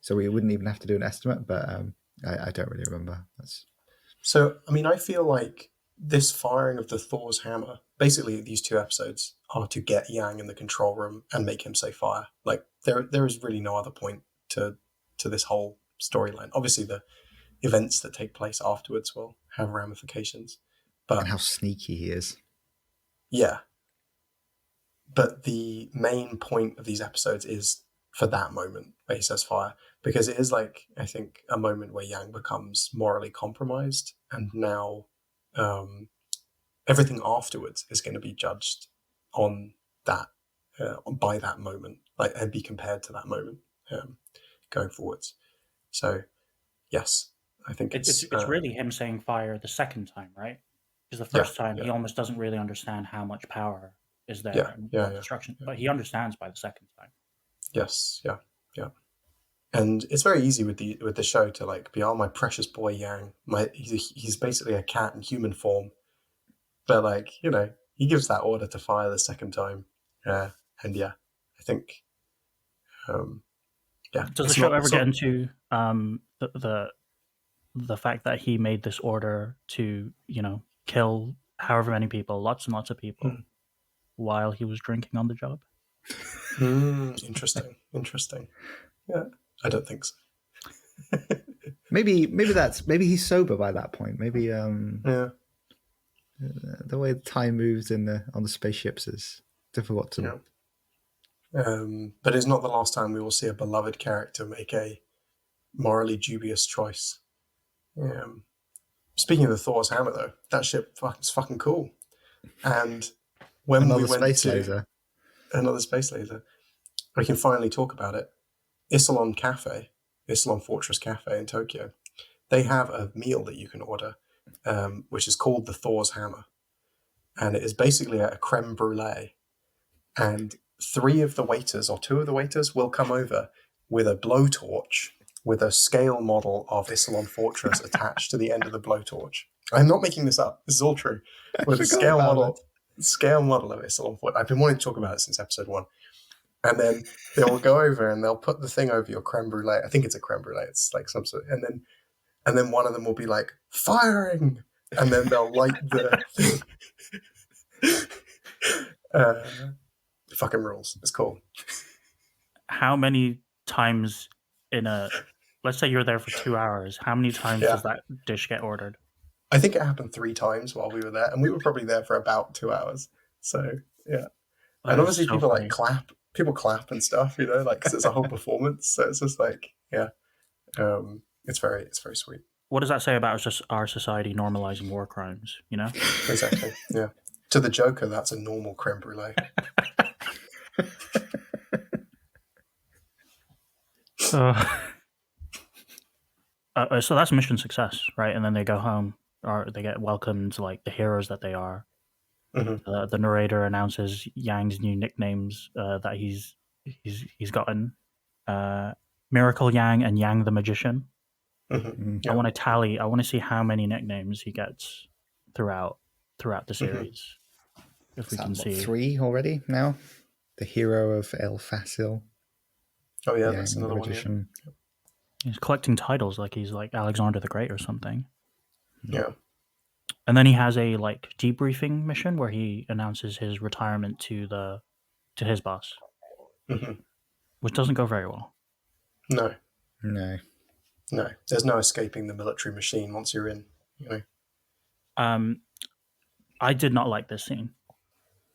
So we wouldn't even have to do an estimate, but I don't really remember. So, I mean, I feel like this firing of the Thor's hammer, basically these 2 episodes are to get Yang in the control room and make him say fire. Like, there is really no other point to this whole storyline. Obviously, the events that take place afterwards will have ramifications. And how sneaky he is. Yeah. But the main point of these episodes is for that moment where he says fire, because it is like, I think, a moment where Yang becomes morally compromised, and now everything afterwards is going to be judged on that by that moment, like, and be compared to that moment going forwards. So yes, I think it's really him saying fire the second time, right? Because the first time he almost doesn't really understand how much power is there and destruction, but he understands by the second time. Yes, yeah. And it's very easy with the show to like be, oh, my precious boy Yang. He's basically a cat in human form, but like, he gives that order to fire the second time, and I think, Does the show ever get into the fact that he made this order to kill however many people, lots and lots of people, while he was drinking on the job? Interesting. Yeah, I don't think so. maybe he's sober by that point. Maybe the way time moves on the spaceships is difficult to. But it's not the last time we will see a beloved character make a morally dubious choice. Speaking of the Thor's hammer, though, that ship is fucking cool. And when we went to another space laser, we can finally talk about it. Iserlohn Fortress Cafe in Tokyo, they have a meal that you can order, which is called the Thor's Hammer. And it is basically a creme brulee. And 2 of the waiters will come over with a blowtorch with a scale model of Iserlohn Fortress attached to the end of the blowtorch. I'm not making this up. This is all true. With a scale model of Iserlohn Fortress. I've been wanting to talk about it since episode 1. And then they will go over and they'll put the thing over your creme brulee. I think it's a creme brulee. It's like some sort of, and then one of them will be like, firing! And then they'll light the thing. Fucking rules. It's cool. How many times let's say you're there for 2 hours, how many times does that dish get ordered? I think it happened 3 times while we were there, and we were probably there for about 2 hours. So, yeah. And obviously people like clap. People clap and stuff, like, cause it's a whole performance. So it's just like, it's very sweet. What does that say about just our society normalizing war crimes? Exactly. Yeah. To the Joker, that's a normal creme brulee. So that's mission success, right? And then they go home, or they get welcomed like the heroes that they are. Mm-hmm. The narrator announces Yang's new nicknames that he's gotten: Miracle Yang and Yang the Magician. Mm-hmm. Yeah. I want to tally. I want to see how many nicknames he gets throughout the series. if we Is can that, see. 3 already now? The hero of El Fasil. Oh yeah, Yeah, that's the another one. magician. He's collecting titles like he's like Alexander the Great or something. Yeah. And then he has a like debriefing mission where he announces his retirement to his boss, hmm which doesn't go very well. No, No. there's no escaping the military machine once you're in. You know. I did not like this scene,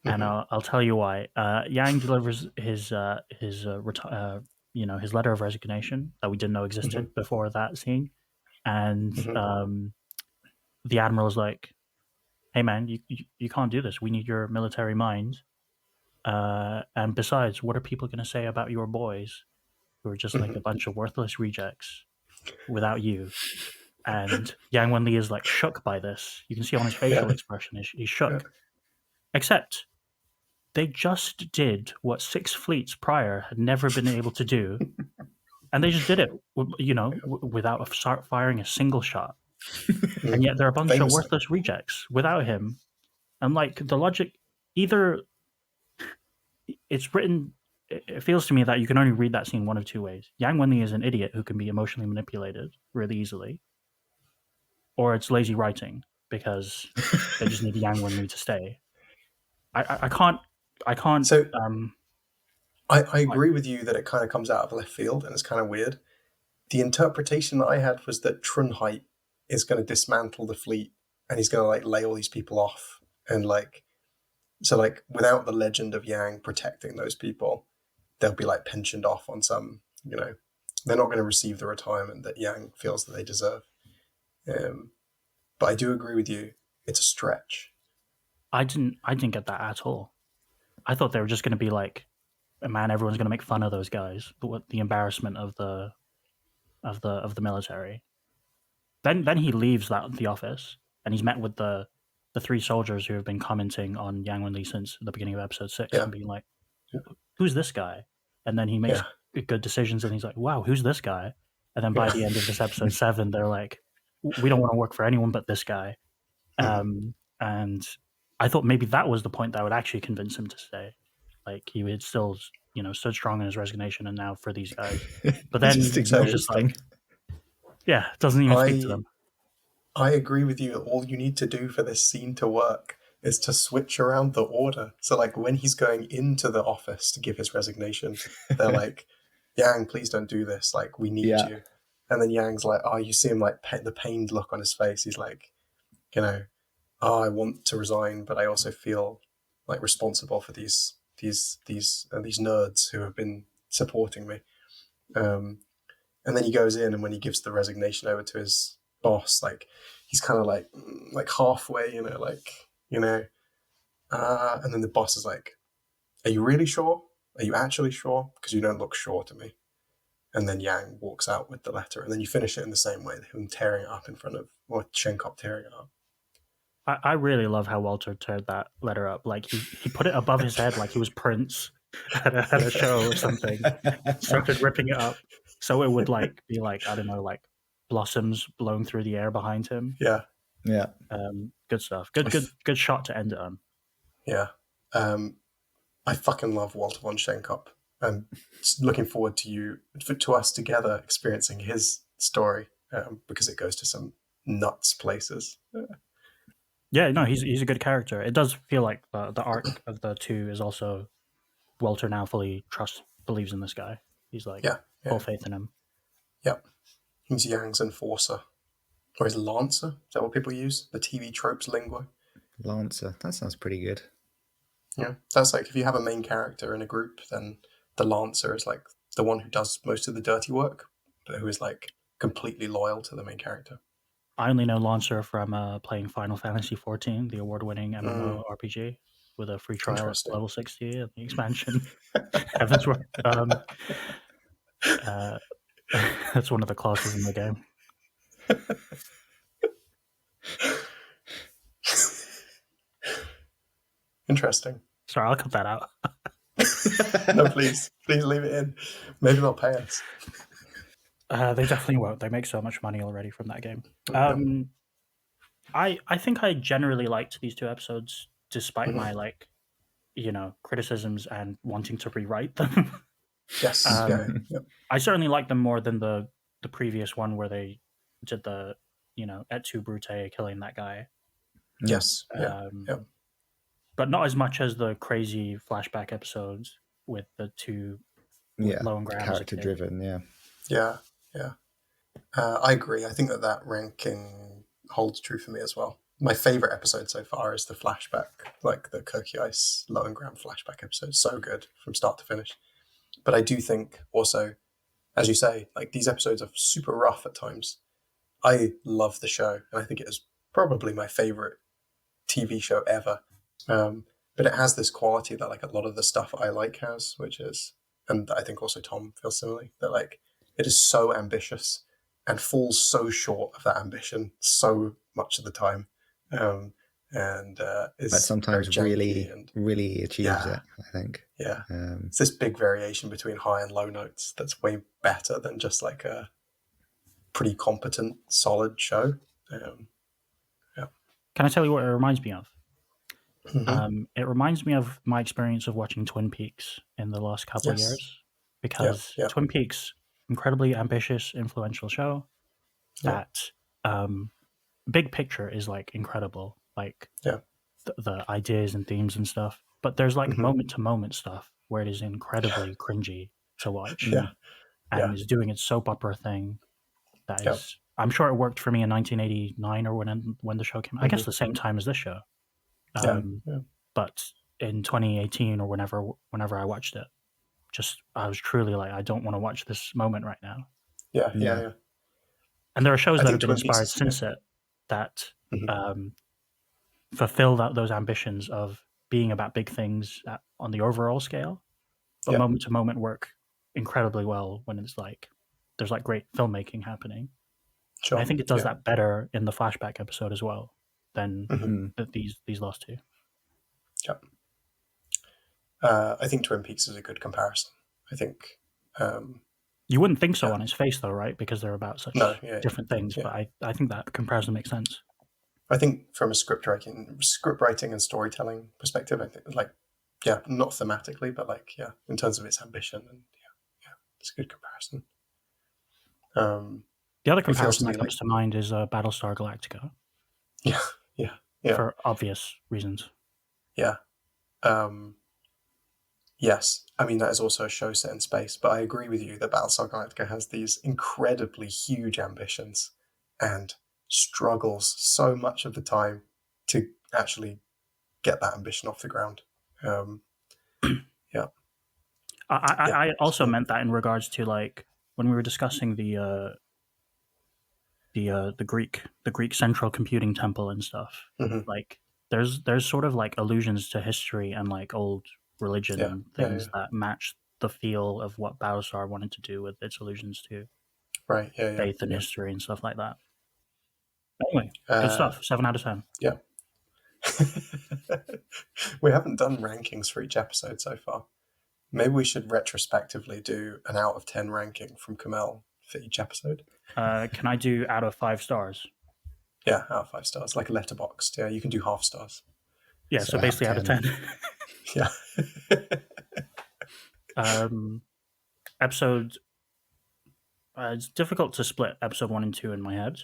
and I'll tell you why. Yang delivers his his letter of resignation that we didn't know existed before that scene, and the admiral is like, "Hey man, you can't do this. We need your military mind. And besides, what are people going to say about your boys who are just like a bunch of worthless rejects without you?" And Yang Wenli is like shook by this. You can see on his facial expression, he's shook. Yeah. Except they just did what 6 fleets prior had never been able to do, and they just did it, without firing a single shot. And yet they're a bunch of worthless rejects without him. And like the logic, either it's written. It feels to me that you can only read that scene one of 2 ways. Yang Wenli is an idiot who can be emotionally manipulated really easily, or it's lazy writing because they just need Yang Wenli to stay. I can't. So I agree with you that it kind of comes out of left field and it's kind of weird. The interpretation that I had was that Trunheit is going to dismantle the fleet and he's going to like lay all these people off and like, so like without the legend of Yang protecting those people, they'll be like pensioned off on some, they're not going to receive the retirement that Yang feels that they deserve. But I do agree with you. It's a stretch. I didn't get that at all. I thought they were just going to be like, man, everyone's going to make fun of those guys. The embarrassment of the military. Then he leaves the office and he's met with the 3 soldiers who have been commenting on Yang Wenli since the beginning of episode 6 and being like, who's this guy? And then he makes good decisions and he's like, wow, who's this guy? And then by the end of this episode 7, they're like, we don't want to work for anyone but this guy. And I thought maybe that was the point that would actually convince him to stay. Like he had still, stood strong in his resignation, and now for these guys. But then he was just like, doesn't even speak to them. I agree with you. All you need to do for this scene to work is to switch around the order. So like when he's going into the office to give his resignation, they're like, Yang, please don't do this. Like we need you. And then Yang's like, you see him like the pained look on his face. He's like, I want to resign, but I also feel like responsible for these nerds who have been supporting me. And then he goes in, and when he gives the resignation over to his boss, like he's kind of like halfway, and then the boss is like, "Are you really sure? Are you actually sure? Because you don't look sure to me." And then Yang walks out with the letter, and then you finish it in the same way, him tearing it up in front of, or Shenkop tearing it up. I really love how Walter teared that letter up. Like he put it above his head like he was Prince at a show or something. Started ripping it up so it would like be like, I don't know, like blossoms blowing through the air behind him. Yeah. Good stuff. Good shot to end it on. Yeah. I fucking love Walter von Shenkop. I'm looking forward to us together experiencing his story because it goes to some nuts places. Yeah, no, he's a good character. It does feel like the arc of the 2 is also Walter now fully believes in this guy. He's like full faith in him. Yep. He's Yang's enforcer. Or his Lancer? Is that what people use? The TV tropes lingo? Lancer. That sounds pretty good. Yeah. That's like if you have a main character in a group, then the Lancer is like the one who does most of the dirty work, but who is like completely loyal to the main character. I only know Lancer from playing Final Fantasy XIV, the award-winning MMORPG, with a free trial at level 60 and the expansion. Heaven's Word. That's one of the classes in the game. Interesting. Sorry, I'll cut that out. No, please leave it in. Maybe they'll pay us. They definitely won't. They make so much money already from that game. I think I generally liked these 2 episodes despite Mhm. my like, criticisms and wanting to rewrite them. Yes. Yeah. I certainly like them more than the previous one where they did the, Et tu Brute killing that guy. Yes. Yeah. But not as much as the crazy flashback episodes with the two with Low and Graham as a character kid. driven. Yeah. I agree. I think that ranking holds true for me as well. My favorite episode so far is the flashback, like the Kircheis Low and Graham flashback episode. So good from start to finish. But I do think also, as you say, like these episodes are super rough at times. I love the show, and I think it is probably my favorite TV show ever. But it has this quality that like a lot of the stuff I like has, which is, and I think also Tom feels similarly, that like it is so ambitious and falls so short of that ambition so much of the time, and is But sometimes very really, janky and really achieves yeah, it, I think. yeah. It's this big variation between high and low notes that's way better than just like a pretty competent, solid show. Can I tell you what it reminds me of? Mhm. It reminds me of my experience of watching Twin Peaks in the last couple of Yes. years, because Yeah. Twin Peaks, incredibly ambitious, influential show Yeah. that big picture is like incredible, like Yeah. the ideas and themes and stuff. But there's like Mhm. moment to moment stuff where it is incredibly cringy to watch, Yeah. and Yeah. is doing its soap opera thing. That Yeah. is, I'm sure it worked for me in 1989 or when the show came. I guess Mhm. the same time as this show. Yeah. But in 2018 or whenever I watched it, I was truly like, I don't want to watch this moment right now. Yeah. And there are shows I that think have been Twin Peaks inspired is- since it that Mhm. fulfill those ambitions of being about big things on the overall scale, but Yeah. moment to moment work incredibly well when it's like there's like great filmmaking happening. Sure. And I think it does Yeah. that better in the flashback episode as well than Mhm. these last two. Yeah. I think Twin Peaks is a good comparison. I think. You wouldn't think so Yeah. on its face, though, right? Because they're about such No, different things. yeah. But I think that comparison makes sense. I think from a script writing and storytelling perspective, I think like, yeah, not thematically, but like, yeah, in terms of its ambition, and yeah, it's a good comparison. The other it feels comparison to that me comes to mind is Battlestar Galactica, Yeah. for obvious reasons. Yeah. Yes. I mean, that is also a show set in space, but I agree with you that Battlestar Galactica has these incredibly huge ambitions and struggles so much of the time to actually get that ambition off the ground. Yeah. I also So- meant that in regards to like when we were discussing the Greek central computing temple and stuff. Mhm. Like there's sort of like allusions to history and like old religion Yeah, and yeah, things that match the feel of what Battlestar wanted to do with its allusions to Right. Yeah. faith and Yeah. history and stuff like that. Anyway, good stuff. 7 out of 10. Yeah. We haven't done rankings for each episode so far. Maybe we should retrospectively do an out of 10 ranking from Kamel for each episode. Can I do out of 5 stars? Yeah, out of 5 stars, like a letterboxd. Yeah, you can do half stars. Yeah, so basically out of 10. Yeah. Episode. It's difficult to split episode 1 and 2 in my head.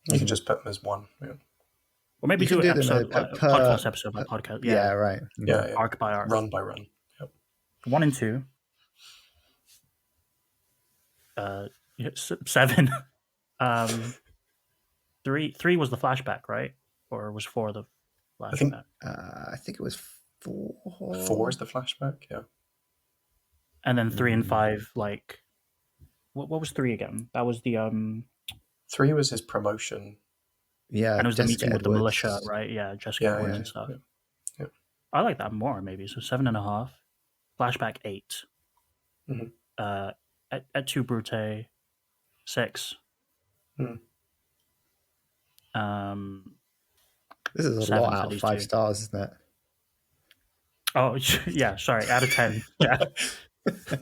You can just put them as one. Yeah. Or maybe You do can an do them episode, per- podcast episode by podcast. Yeah, right. Yeah. Arc by arc. Run by run. Yep. 1 and 2. 7. 3 was the flashback, right? Or was 4 the flashback? I think it was 4. 4 is the flashback. Yeah. And then 3 and 5, like, what was 3 again? That was the 3 was his promotion. Yeah, and it was Jessica the meeting with the Edwards. militia, right? Yeah, Jessica Yeah, Edwards yeah, and stuff. yeah. I like that more, maybe. So 7.5. Flashback 8. Mhm. Et tu Brute 6. Mhm. This is a 7 lot for out of these 5 two. stars, isn't it? Oh, yeah, sorry, out of 10. Yeah.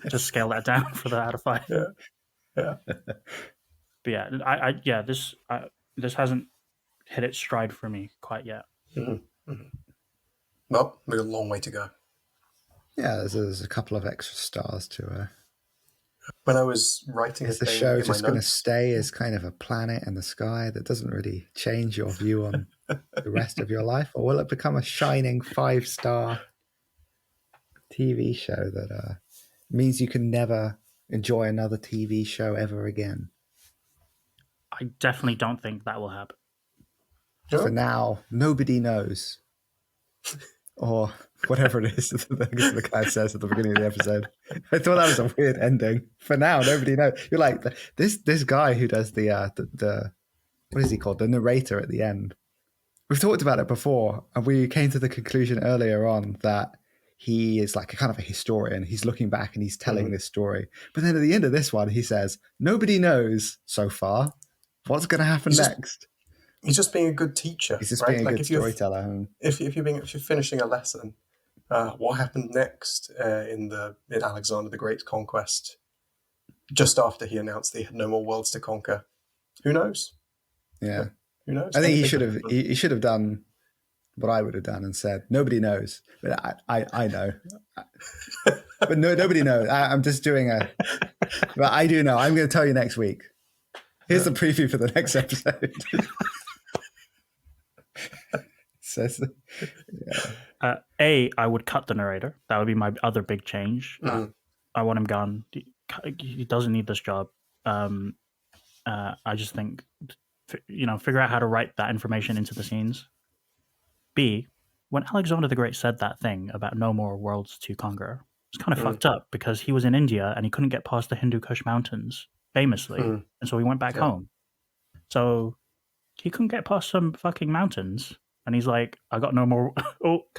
Just scale that down for the out of 5. Yeah. But yeah, this hasn't hit its stride for me quite yet. Mhm. Mhm. Well, we've got a long way to go. Yeah, there's a couple of extra stars to. When I was writing Is a the thing show in just my going to notes, stay as kind of a planet in the sky that doesn't really change your view on the rest of your life, or will it become a shining 5-star TV show that means you can never enjoy another TV show ever again? I definitely don't think that will happen. No? For now, nobody knows. Or whatever it is that the guy says at the beginning of the episode. I thought that was a weird ending. For now, nobody knows. You're like, this guy who does the what is he called? The narrator at the end. We've talked about it before, and we came to the conclusion earlier on that he is like a kind of a historian. He's looking back and he's telling this story. But then at the end of this one, he says, nobody knows so far what's going to happen next. He's just being a good teacher. He's just right? being a good storyteller. If you're finishing a lesson, what happened next in Alexander the Great's conquest? Just after he announced that he had no more worlds to conquer, who knows? Yeah, who knows? I think he should have done what I would have done and said, nobody knows, but I know. But nobody knows. I'm just doing but I do know. I'm going to tell you next week. Here's the preview for the next episode. I would cut the narrator. That would be my other big change. I want him gone. He doesn't need this job. I just think, figure out how to write that information into the scenes. B, when Alexander the Great said that thing about no more worlds to conquer, it's kind of fucked up because he was in India and he couldn't get past the Hindu Kush mountains, famously, and so he went back home. So he couldn't get past some fucking mountains, and he's like, "I got no more.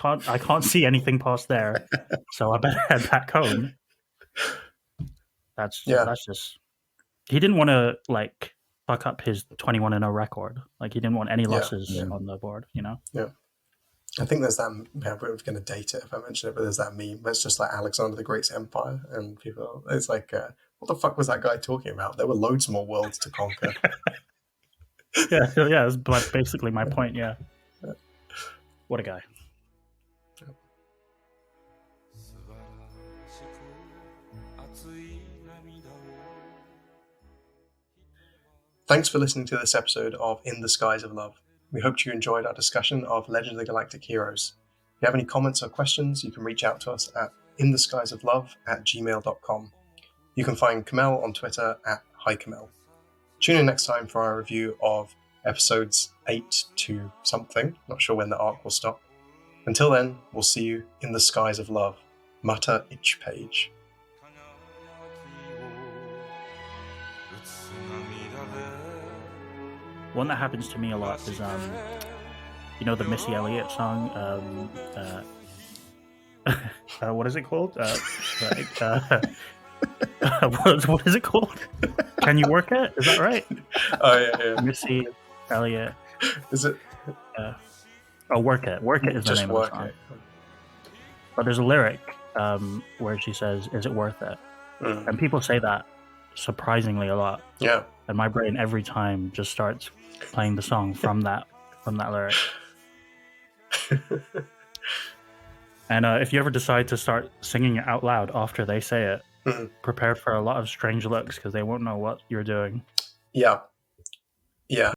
I can't see anything past there, so I better head back home." That's just. He didn't want to fuck up his 21-0 record. Like, he didn't want any losses on the board. Yeah. I think there's that. We're going to date it if I mention it, but there's that meme. It's just like Alexander the Great's empire, and people. It's like, what the fuck was that guy talking about? There were loads more worlds to conquer. yeah. That's basically my point. Yeah. What a guy. Thanks for listening to this episode of In the Skies of Love. We hope you enjoyed our discussion of Legend of the Galactic Heroes. If you have any comments or questions, you can reach out to us at intheskiesoflove@gmail.com. You can find Kamel on Twitter at HiKamel. Tune in next time for our review of episodes 8 to something. Not sure when the arc will stop. Until then, we'll see you in the skies of love. Mata Ich Page. One that happens to me a lot is, the Missy Elliott song. What is it called? What is it called? Can You Work It? Is that right? Oh yeah. Missy Elliott. Is it? Work It. Work It is the Just name of the song. It. But there's a lyric where she says, "Is it worth it?" And people say that surprisingly a lot. Yeah. And my brain every time just starts playing the song from that lyric. And if you ever decide to start singing it out loud after they say it, prepare for a lot of strange looks because they won't know what you're doing. Yeah.